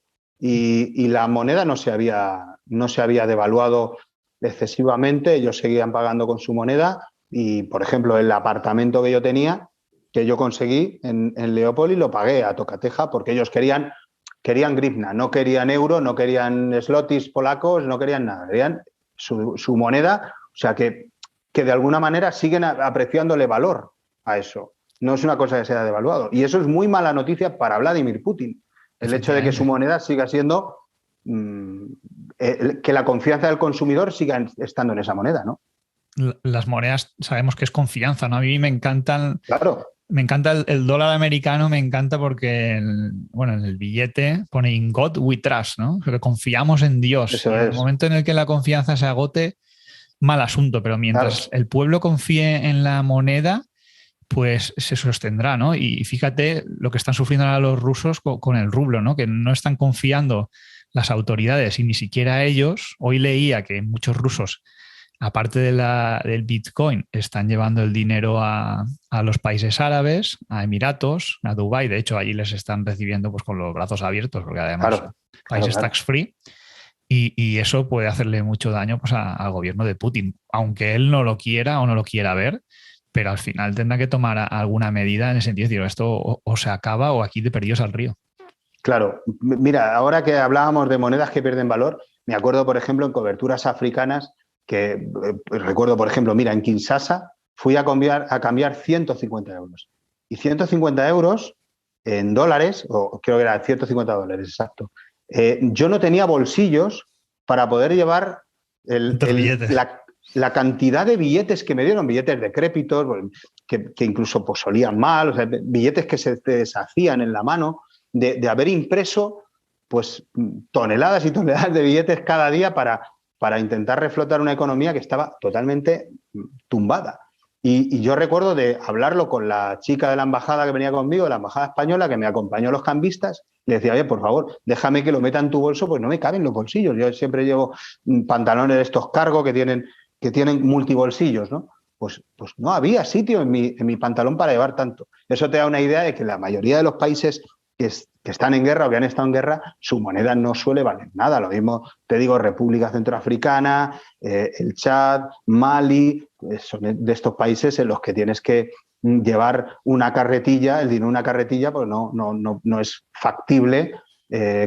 Y la moneda no se había devaluado excesivamente, ellos seguían pagando con su moneda y, por ejemplo, el apartamento que yo tenía, que yo conseguí en Leópolis, lo pagué a tocateja porque ellos querían hryvnia, no querían euro, no querían zlotys polacos, no querían nada, querían su moneda, o sea que de alguna manera siguen apreciándole valor a eso. No es una cosa que se haya devaluado. Y eso es muy mala noticia para Vladimir Putin. El hecho de que su moneda siga siendo que la confianza del consumidor siga estando en esa moneda, ¿no? Las monedas sabemos que es confianza, ¿no? A mí me encantan. Claro. Me encanta el dólar americano, me encanta porque en el billete pone "In God we trust", ¿no? Que confiamos en Dios. Eso y en es. el momento en el que la confianza se agote, mal asunto. Pero mientras el pueblo confíe en la moneda, pues se sostendrá, ¿no? Y fíjate lo que están sufriendo ahora los rusos con el rublo, ¿no? Que no están confiando las autoridades y ni siquiera ellos. Hoy leía que muchos rusos, aparte del Bitcoin, están llevando el dinero a los países árabes, a Emiratos, a Dubái. De hecho, allí les están recibiendo pues con los brazos abiertos, porque además países tax free. Y eso puede hacerle mucho daño pues, al gobierno de Putin, aunque él no lo quiera o no lo quiera ver, pero al final tendrá que tomar alguna medida en el sentido de decir, esto o se acaba o aquí de perdidos al río. Claro, mira, ahora que hablábamos de monedas que pierden valor, me acuerdo, por ejemplo, en coberturas africanas, que recuerdo, por ejemplo, mira, en Kinshasa fui a cambiar 150 euros. Y 150 euros en dólares, o creo que era 150 dólares, exacto. Yo no tenía bolsillos para poder llevar la cantidad de billetes que me dieron, billetes decrépitos, que incluso pues, olían mal, o sea, billetes que se te deshacían en la mano, de haber impreso pues toneladas y toneladas de billetes cada día para intentar reflotar una economía que estaba totalmente tumbada. Y yo recuerdo de hablarlo con la chica de la embajada que venía conmigo, de la embajada española, que me acompañó a los cambistas, y le decía, oye, por favor, déjame que lo meta en tu bolso, pues no me caben los bolsillos. Yo siempre llevo pantalones de estos cargo que tienen multibolsillos, ¿no? Pues no había sitio en mi pantalón para llevar tanto. Eso te da una idea de que la mayoría de los países que están en guerra o que han estado en guerra, su moneda no suele valer nada. Lo mismo, te digo, República Centroafricana, el Chad, Mali, son de estos países en los que tienes que llevar una carretilla, el dinero en una carretilla, pues no es factible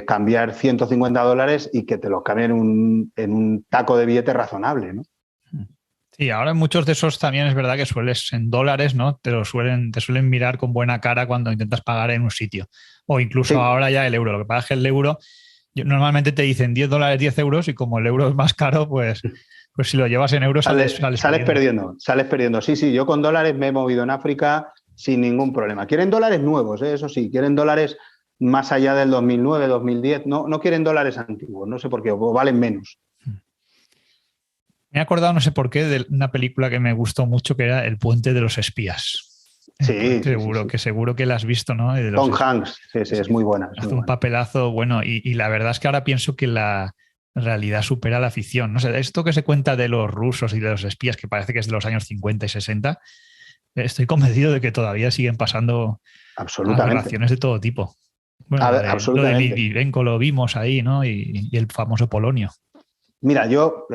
cambiar 150 dólares y que te los cambien en un taco de billete razonable, ¿no? Sí, ahora muchos de esos también es verdad que sueles en dólares, ¿no? Te suelen mirar con buena cara cuando intentas pagar en un sitio. O incluso ahora ya el euro. Lo que pasa es que el euro, normalmente te dicen 10 dólares, 10 euros, y como el euro es más caro, pues si lo llevas en euros sales perdiendo. Sales perdiendo. Sí, yo con dólares me he movido en África sin ningún problema. Quieren dólares nuevos, eso sí, quieren dólares más allá del 2009, 2010. No quieren dólares antiguos, no sé por qué, o valen menos. Me he acordado, no sé por qué, de una película que me gustó mucho, que era El puente de los espías. Sí, Seguro que la has visto, ¿no? Tom Hanks, sí, es muy buena. Hace un papelazo bueno y la verdad es que ahora pienso que la realidad supera la ficción. No sé, esto que se cuenta de los rusos y de los espías, que parece que es de los años 50 y 60, estoy convencido de que todavía siguen pasando Absolutamente. aberraciones de todo tipo. Bueno, lo de Absolutamente. Litvinenko lo vimos ahí, ¿no? Y el famoso Polonio. Mira, yo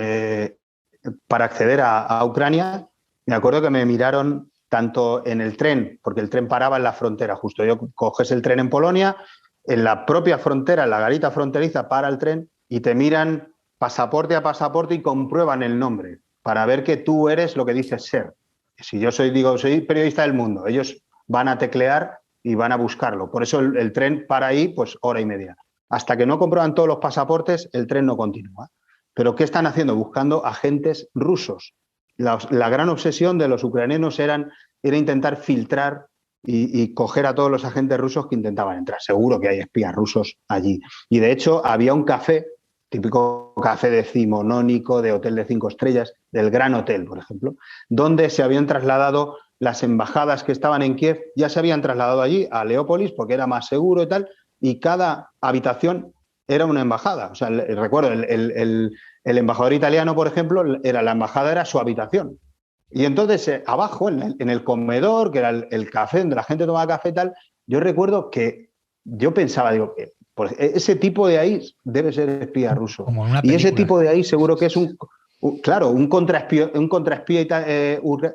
para acceder a Ucrania, me acuerdo que me miraron tanto en el tren, porque el tren paraba en la frontera, justo yo coges el tren en Polonia, en la propia frontera, en la garita fronteriza, para el tren y te miran pasaporte a pasaporte y comprueban el nombre para ver que tú eres lo que dices ser. Si yo digo, soy periodista del Mundo, ellos van a teclear y van a buscarlo. Por eso el tren para ahí, pues hora y media. Hasta que no comprueban todos los pasaportes, el tren no continúa. ¿Pero qué están haciendo? Buscando agentes rusos. La gran obsesión de los ucranianos era intentar filtrar y coger a todos los agentes rusos que intentaban entrar. Seguro que hay espías rusos allí. Y de hecho había un café, típico café decimonónico de hotel de 5 estrellas, del Gran Hotel, por ejemplo, donde se habían trasladado las embajadas que estaban en Kiev, ya se habían trasladado allí a Leópolis porque era más seguro y tal, y cada habitación era una embajada. O sea, recuerdo, el embajador italiano, por ejemplo, la embajada era su habitación. Y entonces, abajo, en el comedor, que era el café, donde la gente tomaba café y tal, yo recuerdo que yo pensaba, digo, pues ese tipo de ahí debe ser espía ruso. Como en una Y película. ese tipo de ahí seguro que es un contraespía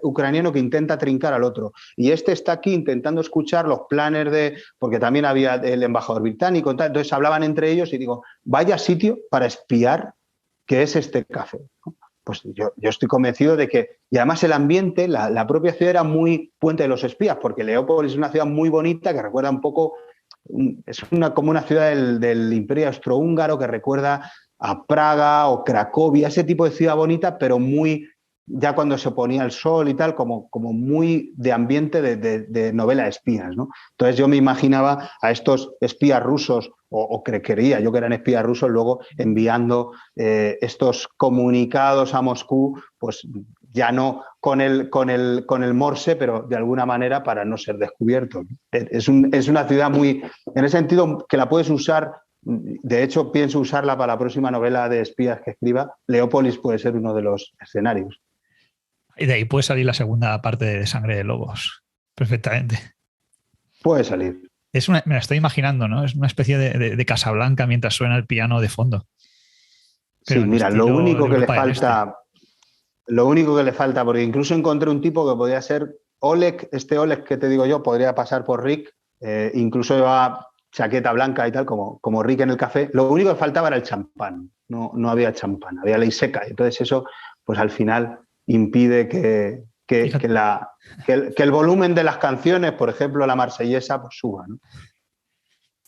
ucraniano que intenta trincar al otro. Y este está aquí intentando escuchar los planes porque también había el embajador británico, entonces hablaban entre ellos y digo, vaya sitio para espiar que es este café. Pues yo estoy convencido de que, y además el ambiente, la propia ciudad era muy puente de los espías, porque Leópolis es una ciudad muy bonita que recuerda un poco, es como una ciudad del Imperio Austrohúngaro que recuerda a Praga o Cracovia, ese tipo de ciudad bonita, pero muy, ya cuando se ponía el sol y tal, como muy de ambiente de novela de espías, ¿no? Entonces yo me imaginaba a estos espías rusos, o creería yo que eran espías rusos, luego enviando estos comunicados a Moscú, pues ya no con el Morse, pero de alguna manera para no ser descubierto. Es una ciudad muy, en ese sentido, que la puedes usar. De hecho, pienso usarla para la próxima novela de espías que escriba. Leópolis puede ser uno de los escenarios. Y de ahí puede salir la segunda parte de Sangre de Lobos. Perfectamente. Puede salir. Me la estoy imaginando, ¿no? Es una especie de Casablanca mientras suena el piano de fondo. Pero sí, mira, lo único que le falta, porque incluso encontré un tipo que podía ser Oleg, este Oleg que te digo yo, podría pasar por Rick, incluso llevaba chaqueta blanca y tal, como Rick en el café. Lo único que faltaba era el champán. No había champán, había ley seca. Entonces eso, pues al final impide que el volumen de las canciones, por ejemplo, la marsellesa, pues suba, ¿no?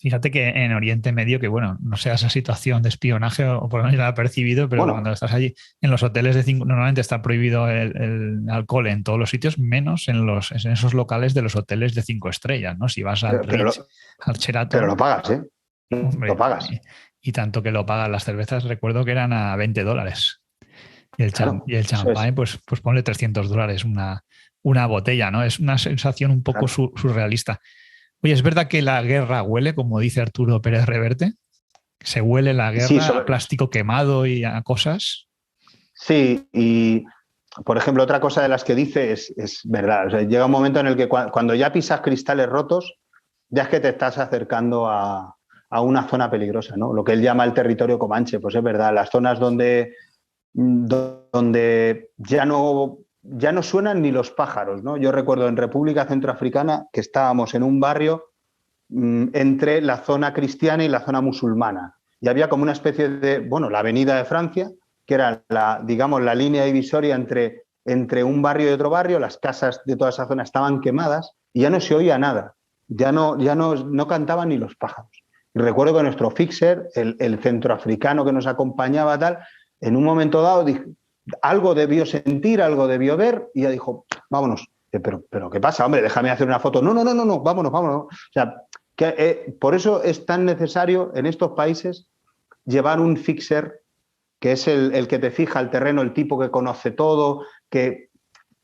Fíjate que en Oriente Medio, que bueno, no sea esa situación de espionaje o por lo menos la ha percibido, pero cuando estás allí en los hoteles normalmente está prohibido el alcohol en todos los sitios, menos en esos locales de los hoteles de 5 estrellas, ¿no? Si vas al Ritz, al Sheraton. Pero lo pagas, ¿eh? Hombre, lo pagas. Y tanto que lo pagas. Las cervezas, recuerdo que eran a $20. Y el champán, pues ponle $300 una botella, ¿no? Es una sensación un poco surrealista. Oye, ¿es verdad que la guerra huele, como dice Arturo Pérez Reverte? ¿Se huele la guerra a plástico quemado y a cosas? Sí, y por ejemplo, otra cosa de las que dice es verdad. O sea, llega un momento en el que cuando ya pisas cristales rotos, ya es que te estás acercando a una zona peligrosa, ¿no? Lo que él llama el territorio comanche, pues es verdad, las zonas donde ya no suenan ni los pájaros, ¿no? Yo recuerdo en República Centroafricana que estábamos en un barrio entre la zona cristiana y la zona musulmana. Y había como una especie de, la Avenida de Francia, que era la línea divisoria entre un barrio y otro barrio. Las casas de toda esa zona estaban quemadas y ya no se oía nada. Ya no cantaban ni los pájaros. Y recuerdo que nuestro fixer, el centroafricano que nos acompañaba, tal, en un momento dado algo debió sentir, algo debió ver y ya dijo, vámonos. Pero ¿qué pasa, hombre? Déjame hacer una foto. No, vámonos. O sea, por eso es tan necesario en estos países llevar un fixer que es el que te fija el terreno, el tipo que conoce todo, que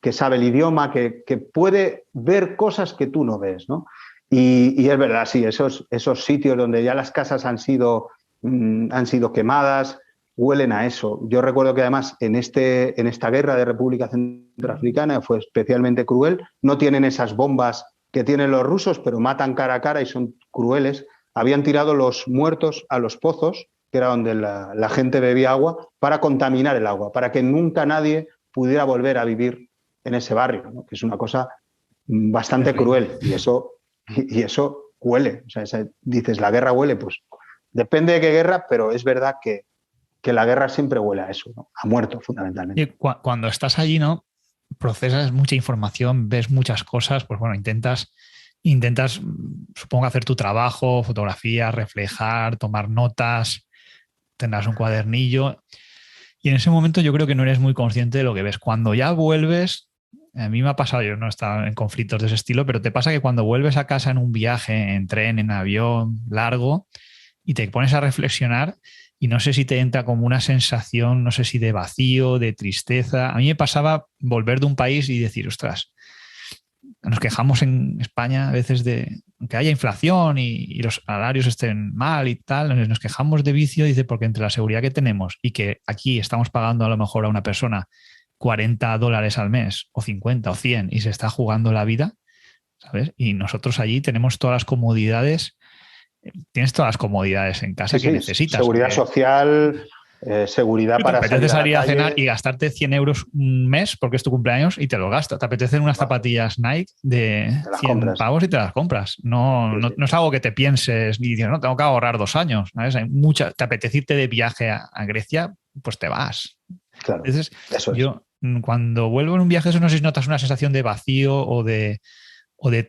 que sabe el idioma, que puede ver cosas que tú no ves, ¿no? Y es verdad, sí, esos sitios donde ya las casas han sido quemadas, huelen a eso. Yo recuerdo que además en esta guerra de República Centroafricana fue especialmente cruel. No tienen esas bombas que tienen los rusos, pero matan cara a cara y son crueles. Habían tirado los muertos a los pozos, que era donde la gente bebía agua, para contaminar el agua, para que nunca nadie pudiera volver a vivir en ese barrio, ¿no? Que es una cosa bastante cruel y eso huele. O sea, dices, la guerra huele, pues depende de qué guerra, pero es verdad que la guerra siempre huele a eso, ¿no? A muerto, fundamentalmente. Y cuando estás allí, ¿no? Procesas mucha información, ves muchas cosas, pues bueno, intentas, supongo, hacer tu trabajo, fotografía, reflejar, tomar notas, tendrás un cuadernillo. Y en ese momento yo creo que no eres muy consciente de lo que ves. Cuando ya vuelves, a mí me ha pasado, yo no he estado en conflictos de ese estilo, pero te pasa que cuando vuelves a casa en un viaje, en tren, en avión largo, y te pones a reflexionar, y no sé si te entra como una sensación, no sé si de vacío, de tristeza. A mí me pasaba volver de un país y decir, ostras, nos quejamos en España a veces de que haya inflación y los salarios estén mal y tal, nos quejamos de vicio, dice, porque entre la seguridad que tenemos y que aquí estamos pagando a lo mejor a una persona $40 al mes o 50 o 100 y se está jugando la vida, ¿sabes? Y nosotros allí tenemos todas las comodidades. Tienes todas las comodidades en casa que necesitas. Seguridad social, seguridad para salir a la calle. Te apetece salir a cenar y gastarte 100 euros un mes porque es tu cumpleaños y te lo gastas. Te apetecen unas zapatillas Nike de 100 pavos y te las compras. No es algo que te pienses y dices, no, tengo que ahorrar 2 años. ¿Sabes? Hay te apetece irte de viaje a Grecia, pues te vas. Claro, entonces, yo cuando vuelvo en un viaje, eso no sé si notas una sensación de vacío o de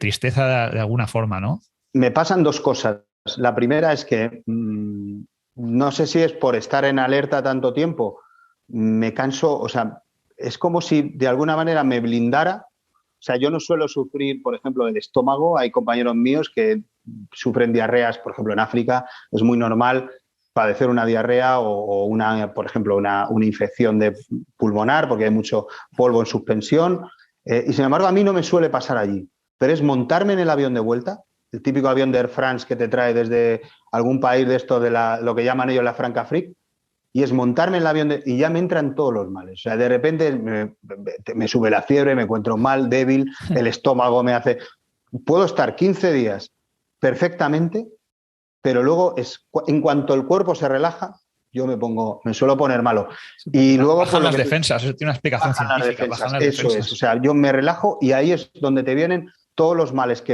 tristeza de alguna forma, ¿no? Me pasan 2 cosas. La primera es que no sé si es por estar en alerta tanto tiempo, me canso, o sea, es como si de alguna manera me blindara. O sea, yo no suelo sufrir, por ejemplo, del estómago. Hay compañeros míos que sufren diarreas, por ejemplo, en África es muy normal padecer una diarrea o por ejemplo, una infección de pulmonar porque hay mucho polvo en suspensión. Y sin embargo, a mí no me suele pasar allí. Pero es montarme en el avión de vuelta, el típico avión de Air France que te trae desde algún país de esto de lo que llaman ellos la Francafrique, y es montarme en el avión y ya me entran todos los males. O sea, de repente me sube la fiebre, me encuentro mal, débil, el estómago me hace... Puedo estar 15 días perfectamente, pero luego en cuanto el cuerpo se relaja, yo me suelo poner malo. Y luego bajan las defensas, eso tiene una explicación científica. Bajan las defensas. Eso es, o sea, yo me relajo y ahí es donde te vienen todos los males que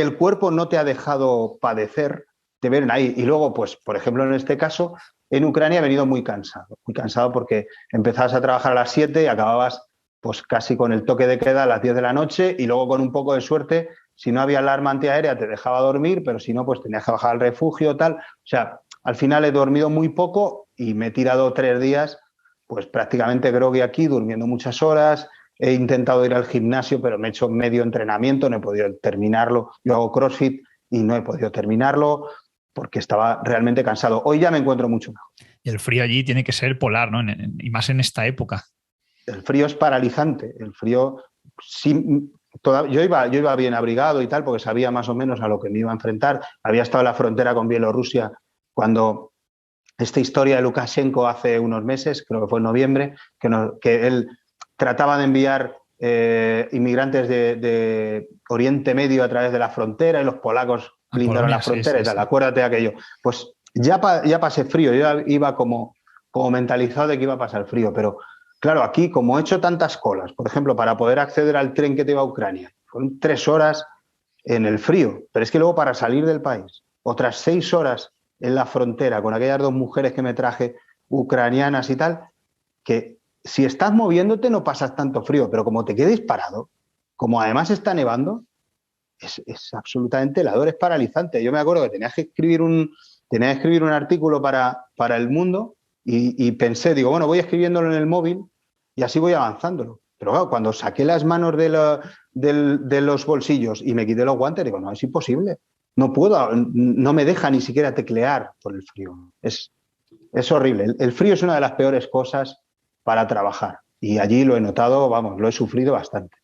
el cuerpo no te ha dejado padecer, te vienen ahí. Y luego, pues, por ejemplo, en este caso, en Ucrania he venido muy cansado porque empezabas a trabajar a las 7 y acababas pues casi con el toque de queda a las 10 de la noche y luego con un poco de suerte, si no había alarma antiaérea te dejaba dormir, pero si no, pues tenías que bajar al refugio, tal. O sea, al final he dormido muy poco y me he tirado 3 días, pues prácticamente groggy aquí, durmiendo muchas horas. He intentado ir al gimnasio, pero me he hecho medio entrenamiento, no he podido terminarlo. Yo hago CrossFit y no he podido terminarlo porque estaba realmente cansado. Hoy ya me encuentro mucho mejor. Y el frío allí tiene que ser polar, ¿no? Y más en esta época. El frío es paralizante. El frío, sí, yo iba bien abrigado y tal, porque sabía más o menos a lo que me iba a enfrentar. Había estado en la frontera con Bielorrusia cuando esta historia de Lukashenko hace unos meses, creo que fue en noviembre, que él trataba de enviar inmigrantes de Oriente Medio a través de la frontera y los polacos blindaron la frontera y tal. Sí. Acuérdate de aquello. Pues ya pasé frío, yo iba como mentalizado de que iba a pasar frío, pero claro, aquí como he hecho tantas colas, por ejemplo, para poder acceder al tren que te iba a Ucrania, fueron 3 horas en el frío, pero es que luego para salir del país, otras 6 horas en la frontera con aquellas 2 mujeres que me traje, ucranianas y tal, que si estás moviéndote no pasas tanto frío, pero como te quedes parado, como además está nevando, es absolutamente helador, es paralizante. Yo me acuerdo que tenía que escribir un artículo para El Mundo y pensé, digo, bueno, voy escribiéndolo en el móvil y así voy avanzándolo. Pero claro, cuando saqué las manos de los bolsillos y me quité los guantes, digo, no, es imposible. No puedo, no me deja ni siquiera teclear por el frío. Es horrible. El frío es una de las peores cosas para trabajar. Y allí lo he notado, vamos, lo he sufrido bastante.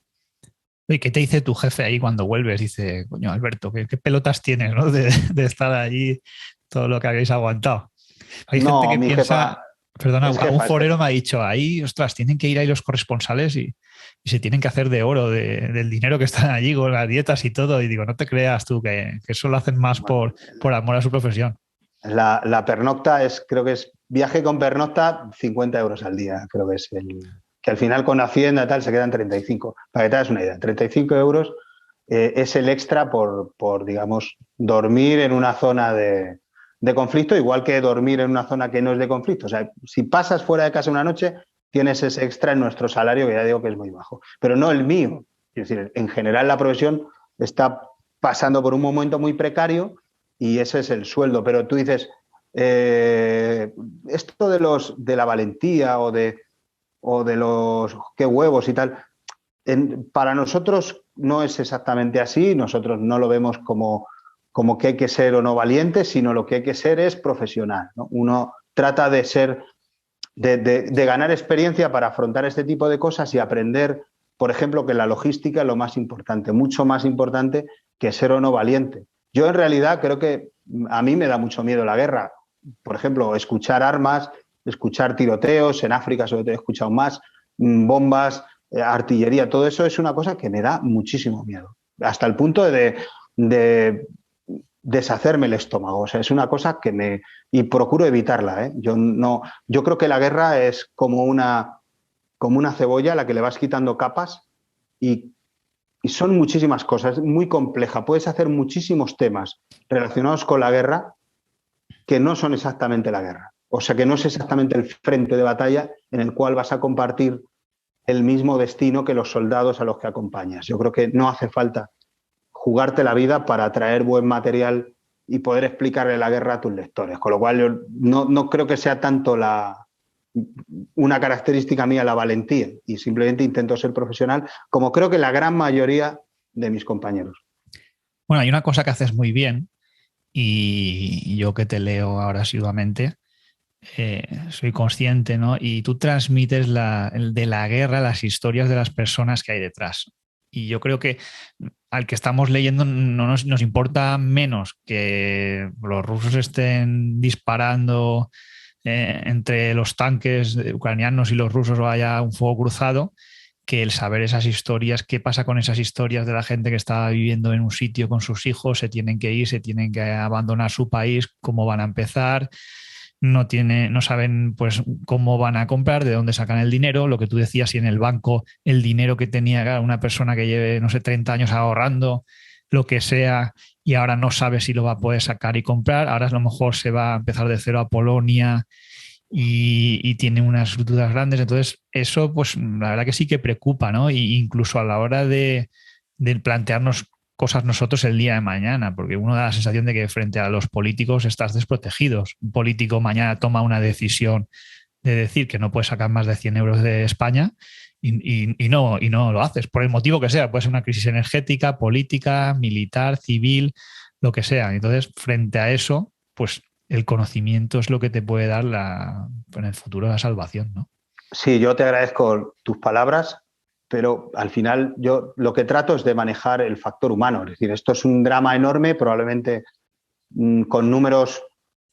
¿Y qué te dice tu jefe ahí cuando vuelves? Dice, coño, Alberto, ¿qué pelotas tienes, ¿no? De estar allí todo lo que habéis aguantado. Hay gente No, que mi jefa piensa, perdona, es algún jefa, forero me ha dicho, ahí, ostras, tienen que ir ahí los corresponsales y se tienen que hacer de oro del dinero que están allí con las dietas y todo. Y digo, no te creas tú que eso lo hacen más bueno, por amor a su profesión. la pernocta creo que es viaje con pernocta, 50 euros al día, creo que es que al final con Hacienda tal se quedan 35. Para que te hagas una idea, 35 euros es el extra digamos, dormir en una zona de conflicto, igual que dormir en una zona que no es de conflicto. O sea, si pasas fuera de casa una noche, tienes ese extra en nuestro salario, que ya digo que es muy bajo, pero no el mío. Es decir, en general la profesión está pasando por un momento muy precario y ese es el sueldo. Pero tú dices, esto de la valentía o de los qué huevos y tal, para nosotros no es exactamente así, nosotros no lo vemos como que hay que ser o no valiente, sino lo que hay que ser es profesional, ¿no? Uno trata de ser, de ganar experiencia para afrontar este tipo de cosas y aprender, por ejemplo, que la logística es lo más importante, mucho más importante que ser o no valiente. Yo en realidad creo que a mí me da mucho miedo la guerra. Por ejemplo, escuchar armas, escuchar tiroteos, en África sobre todo he escuchado más, bombas, artillería, todo eso es una cosa que me da muchísimo miedo, hasta el punto de deshacerme el estómago. O sea, es una cosa que me... Y procuro evitarla, ¿eh? Yo creo que la guerra es como una cebolla a la que le vas quitando capas y, y son muchísimas cosas, es muy compleja. Puedes hacer muchísimos temas relacionados con la guerra que no son exactamente la guerra. O sea, que no es exactamente el frente de batalla en el cual vas a compartir el mismo destino que los soldados a los que acompañas. Yo creo que no hace falta jugarte la vida para traer buen material y poder explicarle la guerra a tus lectores. Con lo cual yo no creo que sea tanto una característica mía la valentía y simplemente intento ser profesional como creo que la gran mayoría de mis compañeros. Bueno, hay una cosa que haces muy bien y yo que te leo ahora asiduamente, soy consciente, ¿no? Y tú transmites de la guerra las historias de las personas que hay detrás. Y yo creo que al que estamos leyendo no nos importa menos que los rusos estén disparando entre los tanques ucranianos y los rusos o haya un fuego cruzado, que el saber esas historias, qué pasa con esas historias de la gente que está viviendo en un sitio con sus hijos, se tienen que ir, se tienen que abandonar su país, cómo van a empezar, no saben pues cómo van a comprar, de dónde sacan el dinero, lo que tú decías, si en el banco el dinero que tenía una persona que lleve, no sé, 30 años ahorrando, lo que sea, y ahora no sabe si lo va a poder sacar y comprar, ahora a lo mejor se va a empezar de cero a Polonia y tiene unas dudas grandes, entonces eso pues la verdad que sí que preocupa, ¿no? Y incluso a la hora de plantearnos cosas nosotros el día de mañana, porque uno da la sensación de que frente a los políticos estás desprotegidos. Un político mañana toma una decisión de decir que no puedes sacar más de 100 euros de España y no lo haces, por el motivo que sea. Puede ser una crisis energética, política, militar, civil, lo que sea. Entonces, frente a eso, pues el conocimiento es lo que te puede dar en el futuro la salvación, ¿no? Sí, yo te agradezco tus palabras, pero al final yo lo que trato es de manejar el factor humano. Es decir, esto es un drama enorme, probablemente con números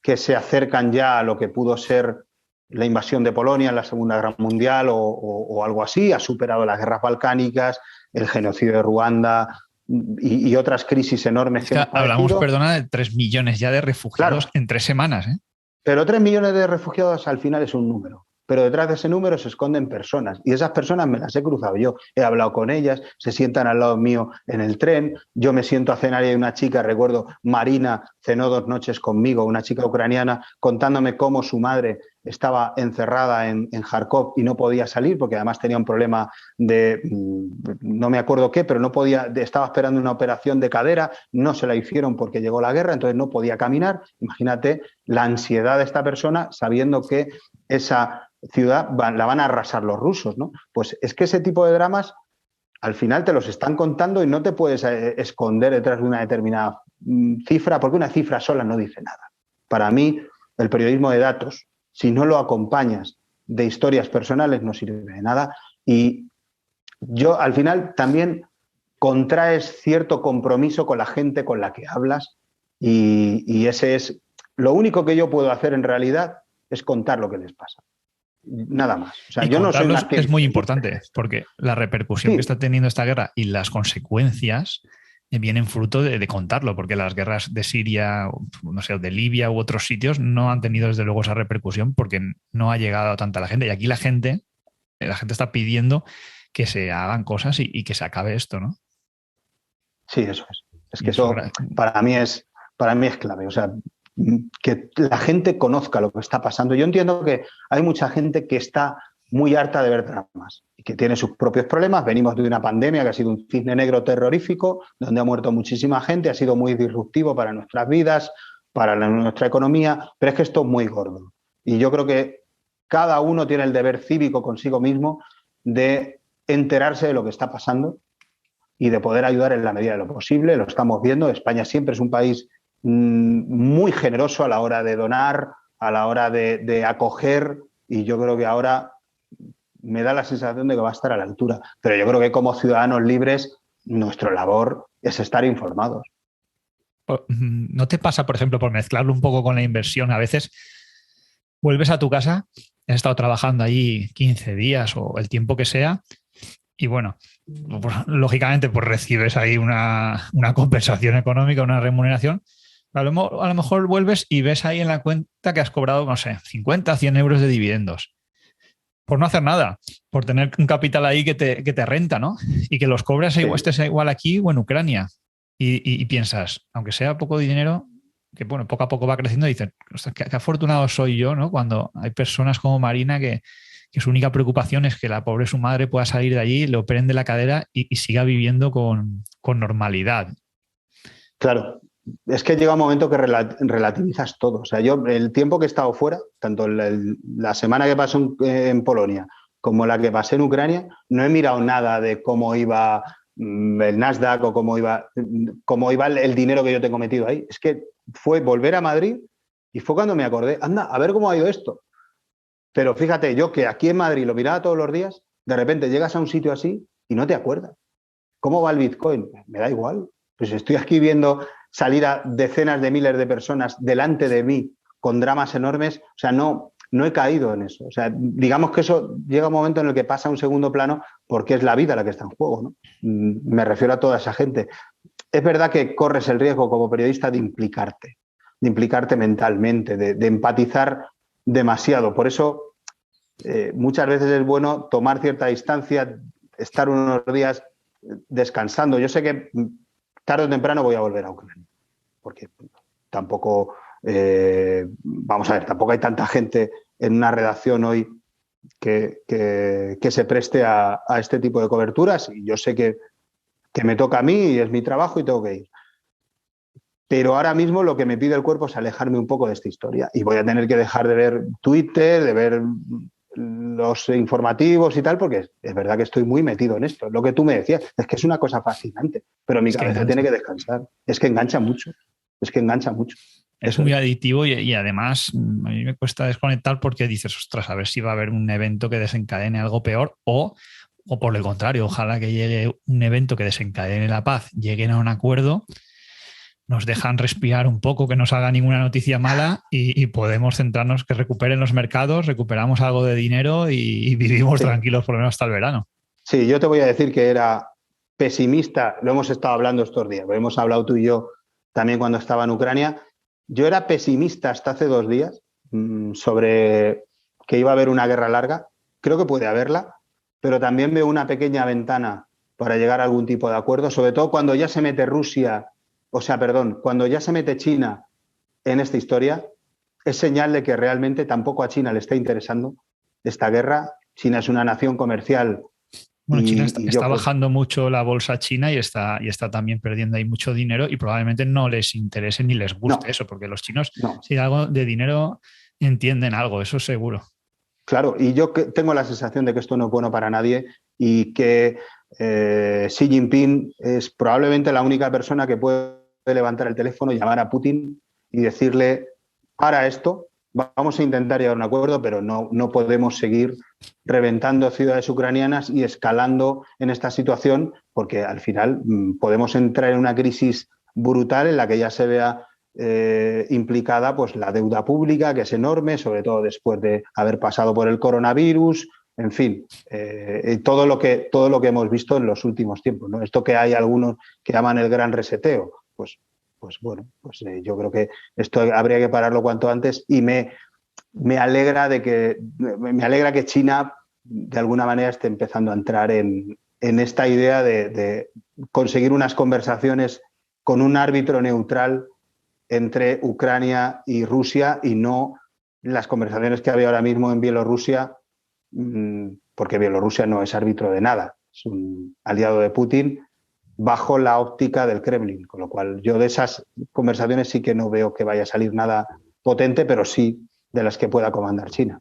que se acercan ya a lo que pudo ser la invasión de Polonia en la Segunda Guerra Mundial o algo así. Ha superado las guerras balcánicas, el genocidio de Ruanda y otras crisis enormes Es que que hemos hablamos, padecido. perdona, de 3 millones ya de refugiados Claro, en 3 semanas, ¿eh? pero 3 millones de refugiados al final es un número. Pero detrás de ese número se esconden personas. Y esas personas me las he cruzado yo. He hablado con ellas, se sientan al lado mío en el tren. Yo me siento a cenar y hay una chica, recuerdo, Marina, cenó 2 noches conmigo, una chica ucraniana, contándome cómo su madre estaba encerrada en Kharkov y no podía salir porque además tenía un problema no me acuerdo qué, pero no podía, estaba esperando una operación de cadera, no se la hicieron porque llegó la guerra, entonces no podía caminar. Imagínate la ansiedad de esta persona sabiendo que esa ciudad la van a arrasar los rusos, ¿no? Pues es que ese tipo de dramas al final te los están contando y no te puedes esconder detrás de una determinada cifra, porque una cifra sola no dice nada. Para mí, el periodismo de datos, si no lo acompañas de historias personales no sirve de nada. Y yo, al final, también contraes cierto compromiso con la gente con la que hablas y ese es lo único que yo puedo hacer en realidad, es contar lo que les pasa. Nada más. O sea, Y yo no soy un contarlos es activista. muy importante, porque la repercusión que Sí, está teniendo esta guerra y las consecuencias vienen fruto de contarlo, porque las guerras de Siria, no sé, o de Libia u otros sitios no han tenido desde luego esa repercusión porque no ha llegado a tanta la gente. Y aquí la gente está pidiendo que se hagan cosas y que se acabe esto, ¿no? sí, eso es. Es Y que eso, eso para mí es clave. O sea, que la gente conozca lo que está pasando. Yo entiendo que hay mucha gente que está muy harta de ver dramas y que tiene sus propios problemas. Venimos de una pandemia que ha sido un cisne negro terrorífico, donde ha muerto muchísima gente, ha sido muy disruptivo para nuestras vidas, para nuestra economía, pero es que esto es muy gordo. Y yo creo que cada uno tiene el deber cívico consigo mismo de enterarse de lo que está pasando y de poder ayudar en la medida de lo posible. Lo estamos viendo. España siempre es un país muy generoso a la hora de donar, a la hora de acoger, y yo creo que ahora me da la sensación de que va a estar a la altura. Pero yo creo que como ciudadanos libres, nuestra labor es estar informados. ¿no te pasa, por ejemplo, por mezclarlo un poco con la inversión? A veces vuelves a tu casa, has estado trabajando allí 15 días o el tiempo que sea, y bueno, pues, lógicamente pues recibes ahí una compensación económica, una remuneración. A lo mejor vuelves y ves ahí en la cuenta que has cobrado, no sé, 50, 100 euros de dividendos. Por no hacer nada, por tener un capital ahí que te renta, ¿no? Y que los cobras igual, Sí. estés igual aquí o en Ucrania. Y piensas, aunque sea poco dinero, que bueno, poco a poco va creciendo, y dices, ostras, qué afortunado soy yo, ¿no? Cuando hay personas como Marina que su única preocupación es que la pobre su madre pueda salir de allí, le operen de la cadera y siga viviendo con normalidad. Claro, es que llega un momento que relativizas todo. O sea, yo el tiempo que he estado fuera, tanto la semana que pasé en Polonia como la que pasé en Ucrania, no he mirado nada de cómo iba el Nasdaq o cómo iba el dinero que yo tengo metido ahí. Es que fue volver a Madrid y fue cuando me acordé, anda, a ver cómo ha ido esto. Pero fíjate, yo que aquí en Madrid lo miraba todos los días, de repente llegas a un sitio así y no te acuerdas. ¿Cómo va el Bitcoin? Me da igual. Pues estoy aquí viendo salir a decenas de miles de personas delante de mí con dramas enormes. O sea, no he caído en eso. O sea, digamos que eso llega un momento en el que pasa a un segundo plano porque es la vida la que está en juego, ¿no? Me refiero a toda esa gente. Es verdad que corres el riesgo como periodista de implicarte mentalmente, de empatizar demasiado. Por eso muchas veces es bueno tomar cierta distancia, estar unos días descansando. Yo sé que tarde o temprano voy a volver a Ucrania, porque tampoco, vamos a ver, tampoco hay tanta gente en una redacción hoy que se preste a este tipo de coberturas, y yo sé que me toca a mí y es mi trabajo y tengo que ir. Pero ahora mismo lo que me pide el cuerpo es alejarme un poco de esta historia y voy a tener que dejar de ver Twitter, de ver los informativos y tal, porque es verdad que estoy muy metido en esto. Lo que tú me decías, es que es una cosa fascinante, pero mi cabeza tiene que descansar. Es que engancha mucho, es que engancha mucho. Es muy adictivo y además a mí me cuesta desconectar porque dices, ostras, a ver si va a haber un evento que desencadene algo peor o por el contrario, ojalá que llegue un evento que desencadene la paz, lleguen a un acuerdo, nos dejan respirar un poco, que no salga ninguna noticia mala y podemos centrarnos, que recuperen los mercados, recuperamos algo de dinero y vivimos tranquilos por lo menos hasta el verano. Sí, yo te voy a decir que era pesimista, lo hemos estado hablando estos días, lo hemos hablado tú y yo también cuando estaba en Ucrania. Yo era pesimista hasta hace 2 días sobre que iba a haber una guerra larga. Creo que puede haberla, pero también veo una pequeña ventana para llegar a algún tipo de acuerdo, sobre todo cuando ya se mete cuando ya se mete China en esta historia, es señal de que realmente tampoco a China le está interesando esta guerra. China es una nación comercial. Bueno, China está bajando mucho la bolsa china y está también perdiendo ahí mucho dinero y probablemente no les interese ni les guste eso, porque los chinos, si hay algo de dinero, entienden algo, eso seguro. Claro, y yo tengo la sensación de que esto no es bueno para nadie y que Xi Jinping es probablemente la única persona que puede levantar el teléfono, llamar a Putin y decirle, para esto, vamos a intentar llegar a un acuerdo, pero no podemos seguir reventando ciudades ucranianas y escalando en esta situación, porque al final podemos entrar en una crisis brutal en la que ya se vea implicada pues la deuda pública, que es enorme, sobre todo después de haber pasado por el coronavirus, en fin, todo lo que hemos visto en los últimos tiempos, ¿no? Esto que hay algunos que llaman el gran reseteo, pues bueno, yo creo que esto habría que pararlo cuanto antes y me alegra que China de alguna manera esté empezando a entrar en esta idea de conseguir unas conversaciones con un árbitro neutral entre Ucrania y Rusia y no las conversaciones que había ahora mismo en Bielorrusia, porque Bielorrusia no es árbitro de nada, es un aliado de Putin bajo la óptica del Kremlin, con lo cual yo de esas conversaciones sí que no veo que vaya a salir nada potente, pero sí de las que pueda comandar China.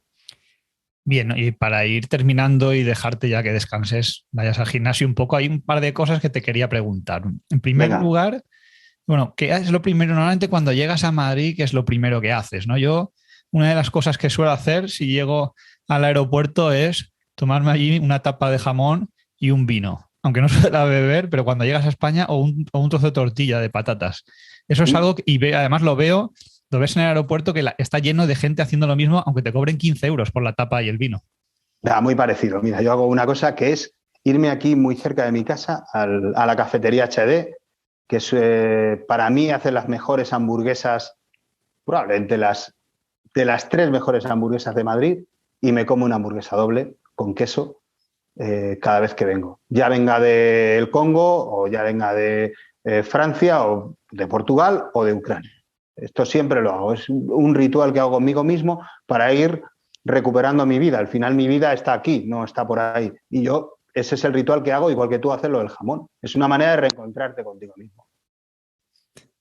Bien, y para ir terminando y dejarte ya que descanses, vayas al gimnasio un poco, hay un par de cosas que te quería preguntar. En primer lugar, bueno, ¿qué es lo primero? Normalmente cuando llegas a Madrid, ¿qué es lo primero que haces? ¿No? Yo, una de las cosas que suelo hacer si llego al aeropuerto es tomarme allí una tapa de jamón y un vino. Aunque no suela beber, pero cuando llegas a España, o un trozo de tortilla de patatas. Eso es algo que, además lo ves en el aeropuerto que está lleno de gente haciendo lo mismo, aunque te cobren 15 euros por la tapa y el vino. Muy parecido. Mira, yo hago una cosa que es irme aquí muy cerca de mi casa a la cafetería HD, que es, para mí hace las mejores hamburguesas, probablemente de las 3 mejores hamburguesas de Madrid, y me como una hamburguesa doble con queso cada vez que vengo. Ya venga del Congo o ya venga de Francia o de Portugal o de Ucrania. Esto siempre lo hago. Es un ritual que hago conmigo mismo para ir recuperando mi vida. Al final mi vida está aquí, no está por ahí. Y ese es el ritual que hago, igual que tú haces lo del jamón. Es una manera de reencontrarte contigo mismo.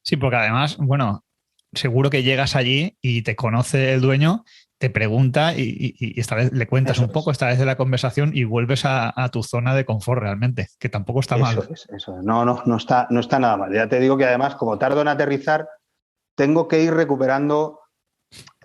Sí, porque además, bueno, seguro que llegas allí y te conoce el dueño, te pregunta y esta vez le cuentas un poco, esta vez de la conversación y vuelves a tu zona de confort realmente, que tampoco está mal. Eso es. No está nada mal. Ya te digo que además, como tardo en aterrizar, tengo que ir recuperando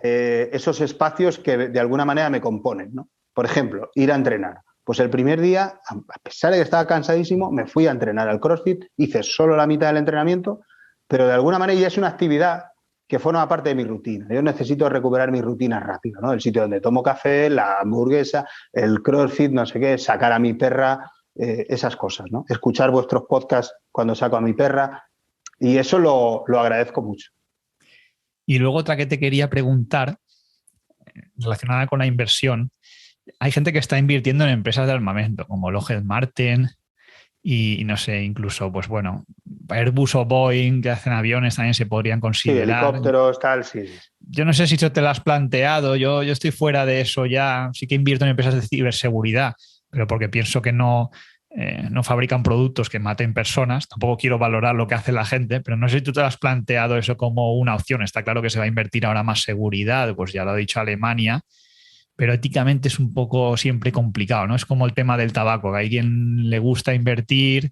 esos espacios que de alguna manera me componen, ¿no? Por ejemplo, ir a entrenar. Pues el primer día, a pesar de que estaba cansadísimo, me fui a entrenar al CrossFit, hice solo la mitad del entrenamiento, pero de alguna manera ya es una actividad que forma parte de mi rutina. Yo necesito recuperar mi rutina rápido, ¿no? El sitio donde tomo café, la hamburguesa, el CrossFit, no sé qué, sacar a mi perra, esas cosas, ¿no? Escuchar vuestros podcasts cuando saco a mi perra, y eso lo agradezco mucho. Y luego otra que te quería preguntar, relacionada con la inversión. Hay gente que está invirtiendo en empresas de armamento, como Lockheed Martin y no sé, incluso, pues bueno, Airbus o Boeing, que hacen aviones, también se podrían considerar. Sí, helicópteros, tal, sí. Yo no sé si eso te lo has planteado, yo estoy fuera de eso ya, sí que invierto en empresas de ciberseguridad, pero porque pienso que no fabrican productos que maten personas. Tampoco quiero valorar lo que hace la gente, pero no sé si tú te has planteado eso como una opción. Está claro que se va a invertir ahora más seguridad, pues ya lo ha dicho Alemania, pero éticamente es un poco siempre complicado, ¿no? Es como el tema del tabaco, que hay quien le gusta invertir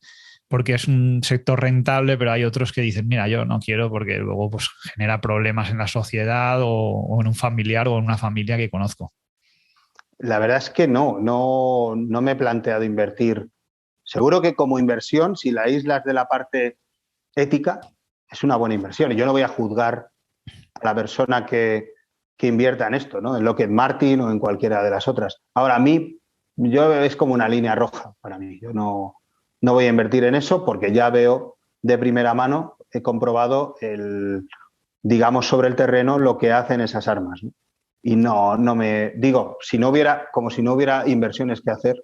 porque es un sector rentable, pero hay otros que dicen, mira, yo no quiero porque luego pues genera problemas en la sociedad o en un familiar o en una familia que conozco. La verdad es que no me he planteado invertir. Seguro que como inversión, si la aíslas de la parte ética, es una buena inversión. Y yo no voy a juzgar a la persona que invierta en esto, ¿no? En Lockheed Martin o en cualquiera de las otras. Ahora, es como una línea roja para mí. Yo no voy a invertir en eso porque ya veo de primera mano, he comprobado digamos, sobre el terreno lo que hacen esas armas, ¿no? Y no me digo, si no hubiera inversiones que hacer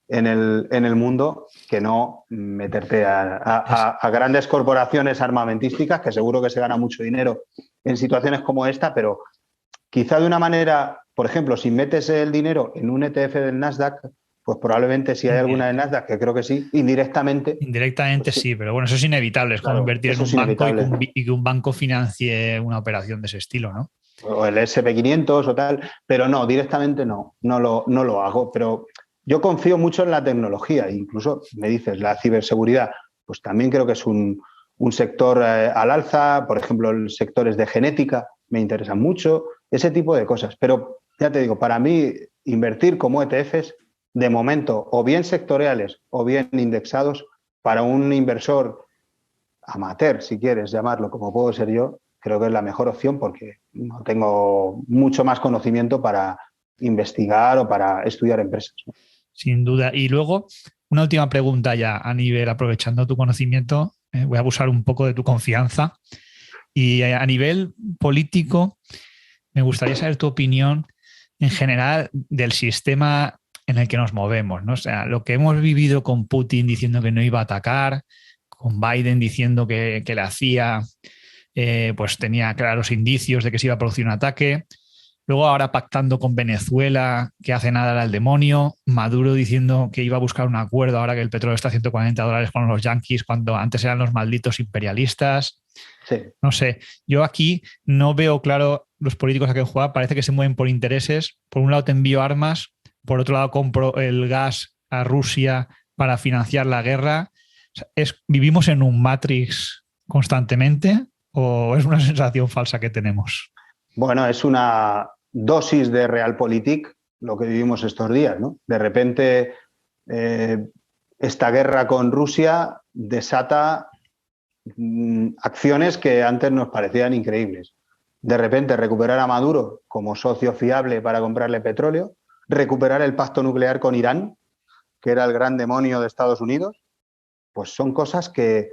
en el mundo, que no meterte a grandes corporaciones armamentísticas, que seguro que se gana mucho dinero en situaciones como esta, pero quizá de una manera, por ejemplo, si metes el dinero en un ETF del Nasdaq, pues probablemente si hay alguna del Nasdaq, que creo que sí, indirectamente. Indirectamente pues sí, pero bueno, eso es inevitable. Es como invertir en un banco y que un banco financie una operación de ese estilo, ¿no? O el SP500 o tal, pero no, directamente no lo hago. Pero yo confío mucho en la tecnología, incluso me dices, la ciberseguridad, pues también creo que es un sector al alza, por ejemplo, el sectores de genética, me interesan mucho, ese tipo de cosas. Pero ya te digo, para mí invertir como ETFs, de momento, o bien sectoriales o bien indexados, para un inversor amateur, si quieres llamarlo, como puedo ser yo, creo que es la mejor opción porque no tengo mucho más conocimiento para investigar o para estudiar empresas. Sin duda. Y luego, una última pregunta ya a nivel, aprovechando tu conocimiento, voy a abusar un poco de tu confianza. Y a nivel político, me gustaría saber tu opinión en general del sistema en el que nos movemos, ¿no? O sea, lo que hemos vivido con Putin diciendo que no iba a atacar, con Biden diciendo que la CIA pues tenía claros indicios de que se iba a producir un ataque. Luego ahora pactando con Venezuela, que hace nada era el demonio. Maduro diciendo que iba a buscar un acuerdo ahora que el petróleo está a $140 con los yanquis, cuando antes eran los malditos imperialistas. Sí. No sé, yo aquí no veo claro los políticos a qué jugar. Parece que se mueven por intereses. Por un lado te envío armas, por otro lado compro el gas a Rusia para financiar la guerra. O sea, ¿vivimos en un Matrix constantemente o es una sensación falsa que tenemos? Bueno, es una dosis de realpolitik lo que vivimos estos días, ¿no? De repente, esta guerra con Rusia desata acciones que antes nos parecían increíbles. De repente, recuperar a Maduro como socio fiable para comprarle petróleo, recuperar el pacto nuclear con Irán, que era el gran demonio de Estados Unidos, pues son cosas que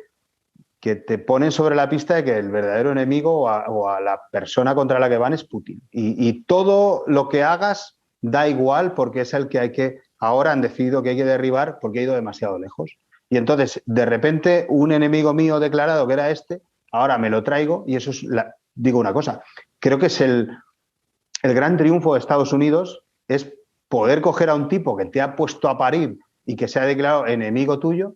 te ponen sobre la pista de que el verdadero enemigo o a la persona contra la que van es Putin. Y todo lo que hagas da igual porque es el que hay que, ahora han decidido que hay que derribar porque ha ido demasiado lejos. Y entonces, de repente, un enemigo mío declarado que era este, ahora me lo traigo y eso es, digo una cosa, creo que es el gran triunfo de Estados Unidos, es poder coger a un tipo que te ha puesto a parir y que se ha declarado enemigo tuyo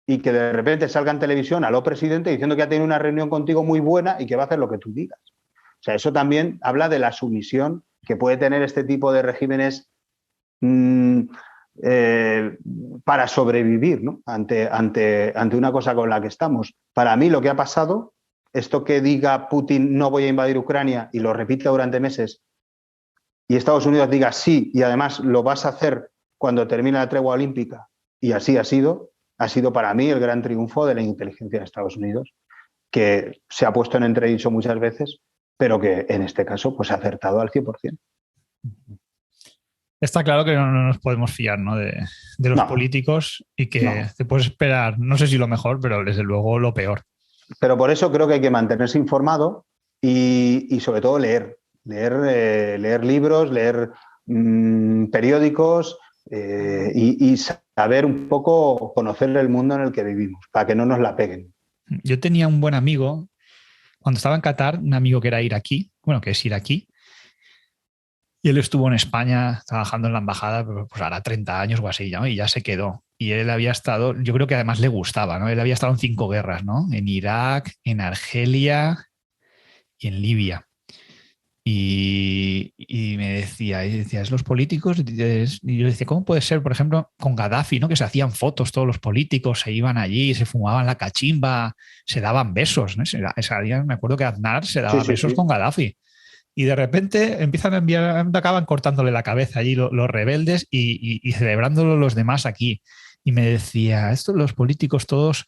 y que de repente salga en televisión a lo presidente diciendo que ha tenido una reunión contigo muy buena y que va a hacer lo que tú digas. O sea, eso también habla de la sumisión que puede tener este tipo de regímenes para sobrevivir, ¿no? ante una cosa con la que estamos. Para mí lo que ha pasado, esto que diga Putin no voy a invadir Ucrania y lo repita durante meses y Estados Unidos diga sí y además lo vas a hacer cuando termine la tregua olímpica y así ha sido para mí el gran triunfo de la inteligencia de Estados Unidos, que se ha puesto en entredicho muchas veces, pero que en este caso pues ha acertado al 100%. Está claro que no nos podemos fiar, ¿no? de los políticos y que te puedes esperar, no sé si lo mejor, pero desde luego lo peor. Pero por eso creo que hay que mantenerse informado y sobre todo leer libros, leer periódicos y saber un poco, conocer el mundo en el que vivimos, para que no nos la peguen. Yo tenía un buen amigo, cuando estaba en Qatar, un amigo que era iraquí, bueno, que es iraquí, y él estuvo en España trabajando en la embajada, pues hará 30 años o así, ¿no? Y ya se quedó. Y él había estado, yo creo que además le gustaba, ¿no? Él había estado en 5 guerras, ¿no? En Irak, en Argelia y en Libia. Y me decía, es los políticos. Y yo decía, ¿cómo puede ser, por ejemplo, con Gaddafi, ¿no? Que se hacían fotos todos los políticos, se iban allí, se fumaban la cachimba, se daban besos, ¿no? Me acuerdo que Aznar se daba besos con Gaddafi. Y de repente empiezan a enviar, acaban cortándole la cabeza allí los rebeldes y celebrándolo los demás aquí. Y me decía, los políticos todos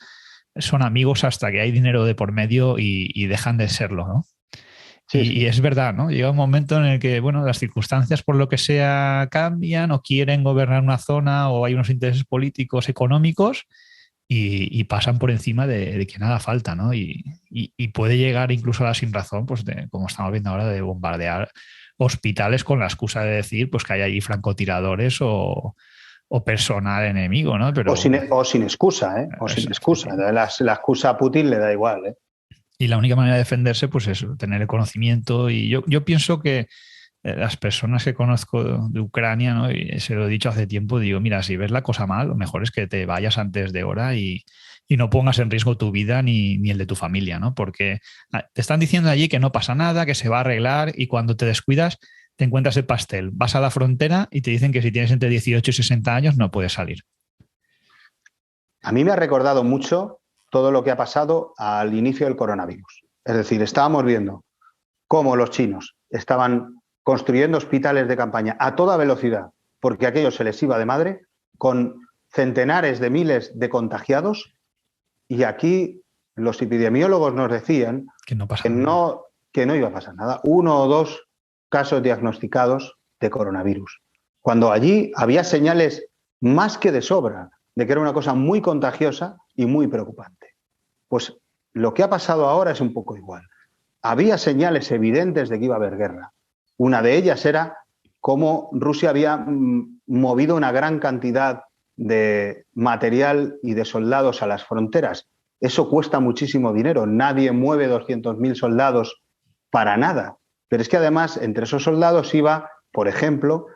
son amigos hasta que hay dinero de por medio y dejan de serlo, ¿no? Y es verdad, ¿no? Llega un momento en el que, bueno, las circunstancias por lo que sea cambian o quieren gobernar una zona o hay unos intereses políticos, económicos y pasan por encima de quien haga falta, ¿no? Y puede llegar incluso a la sinrazón, pues como estamos viendo ahora, de bombardear hospitales con la excusa de decir pues que hay allí francotiradores o personal enemigo, ¿no? Pero, o sin excusa, ¿eh? O sin excusa. La excusa a Putin le da igual, ¿eh? Y la única manera de defenderse, pues es tener el conocimiento. Y yo pienso que las personas que conozco de Ucrania, ¿no? Y se lo he dicho hace tiempo, digo, mira, si ves la cosa mal, lo mejor es que te vayas antes de hora y no pongas en riesgo tu vida ni el de tu familia, ¿no? Porque te están diciendo allí que no pasa nada, que se va a arreglar y cuando te descuidas te encuentras el pastel. Vas a la frontera y te dicen que si tienes entre 18 y 60 años no puedes salir. A mí me ha recordado mucho todo lo que ha pasado al inicio del coronavirus. Es decir, estábamos viendo cómo los chinos estaban construyendo hospitales de campaña a toda velocidad, porque aquello se les iba de madre, con centenares de miles de contagiados, y aquí los epidemiólogos nos decían que no iba a pasar nada. 1 o 2 casos diagnosticados de coronavirus, cuando allí había señales más que de sobra de que era una cosa muy contagiosa y muy preocupante. Pues lo que ha pasado ahora es un poco igual. Había señales evidentes de que iba a haber guerra. Una de ellas era cómo Rusia había movido una gran cantidad de material y de soldados a las fronteras. Eso cuesta muchísimo dinero. Nadie mueve 200.000 soldados para nada. Pero es que además entre esos soldados iba, por ejemplo,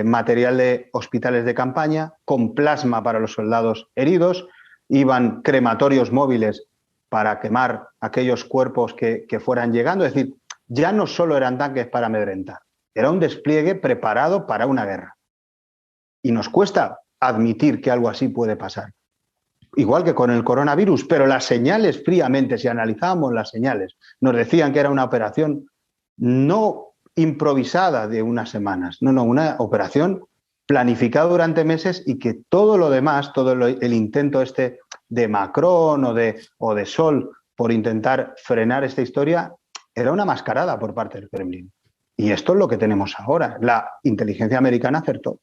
material de hospitales de campaña, con plasma para los soldados heridos, iban crematorios móviles para quemar aquellos cuerpos que fueran llegando. Es decir, ya no solo eran tanques para amedrentar, era un despliegue preparado para una guerra. Y nos cuesta admitir que algo así puede pasar. Igual que con el coronavirus, pero las señales fríamente, si analizábamos las señales, nos decían que era una operación no improvisada de unas semanas, no, una operación planificada durante meses, y que todo lo demás, el intento este de Macron o de Scholz por intentar frenar esta historia, era una mascarada por parte del Kremlin. Y esto es lo que tenemos ahora. La inteligencia americana acertó.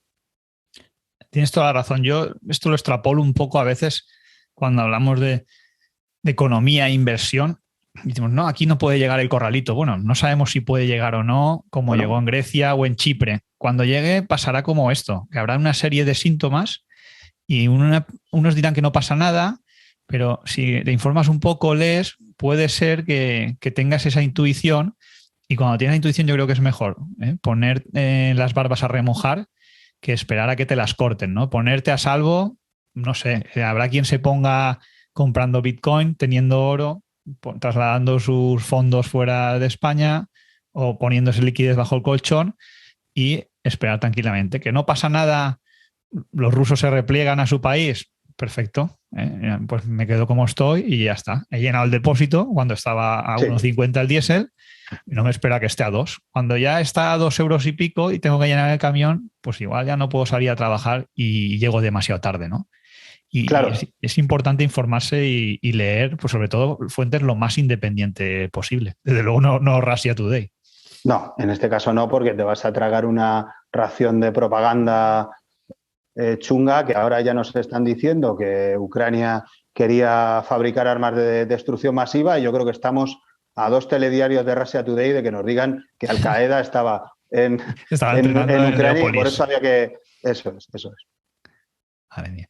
Tienes toda la razón. Yo esto lo extrapolo un poco a veces cuando hablamos de economía e inversión. Decimos, no, aquí no puede llegar el corralito. Bueno, no sabemos si puede llegar o no, como llegó en Grecia o en Chipre. Cuando llegue pasará como esto, que habrá una serie de síntomas y unos dirán que no pasa nada, pero si te informas un poco, lees, puede ser que tengas esa intuición, y cuando tienes la intuición yo creo que es mejor poner las barbas a remojar que esperar a que te las corten, ¿no? Ponerte a salvo, no sé, habrá quien se ponga comprando Bitcoin, teniendo oro, trasladando sus fondos fuera de España o poniéndose liquidez bajo el colchón y esperar tranquilamente. Que no pasa nada, los rusos se repliegan a su país, perfecto, pues me quedo como estoy y ya está. He llenado el depósito cuando estaba a 1,50 el diésel y no me espera que esté a 2. Cuando ya está a 2 euros y pico y tengo que llenar el camión, pues igual ya no puedo salir a trabajar y llego demasiado tarde, ¿no? Y claro, es importante informarse y leer, pues sobre todo, fuentes lo más independiente posible. Desde luego no Russia Today. No, en este caso no, porque te vas a tragar una ración de propaganda chunga, que ahora ya nos están diciendo que Ucrania quería fabricar armas de destrucción masiva, y yo creo que estamos a 2 telediarios de Russia Today de que nos digan que Al Qaeda estaba en Ucrania, y por eso había que... Eso es. Madre mía.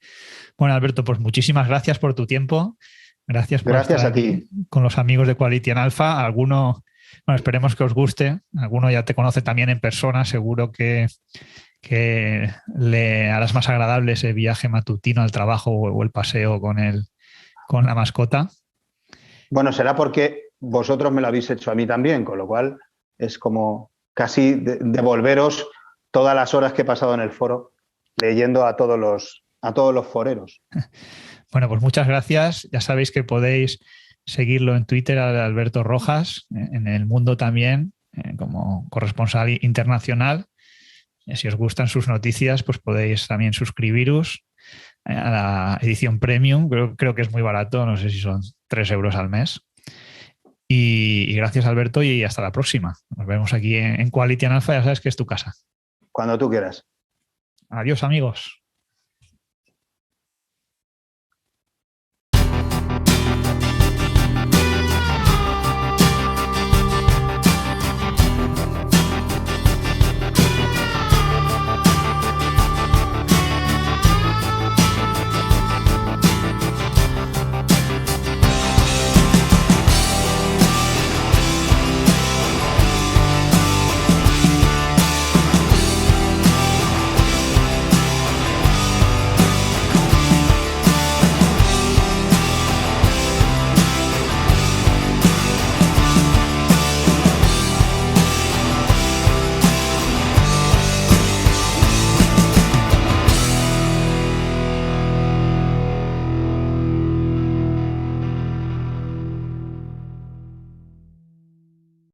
Bueno, Alberto, pues muchísimas gracias por tu tiempo. Gracias por estar a ti con los amigos de Quality and Alpha. Alguno, bueno, esperemos que os guste. Alguno ya te conoce también en persona. Seguro que le harás más agradable ese viaje matutino al trabajo o el paseo con la mascota. Bueno, será porque vosotros me lo habéis hecho a mí también, con lo cual es como casi devolveros todas las horas que he pasado en el foro leyendo a todos los foreros. Bueno, pues muchas gracias. Ya sabéis que podéis seguirlo en Twitter, a Alberto Rojas, en El Mundo también, como corresponsal internacional. Si os gustan sus noticias, pues podéis también suscribiros a la edición premium. Creo que es muy barato, no sé si son 3 euros al mes. Y gracias, Alberto, y hasta la próxima. Nos vemos aquí en Quality and Alpha, ya sabes que es tu casa. Cuando tú quieras. Adiós, amigos.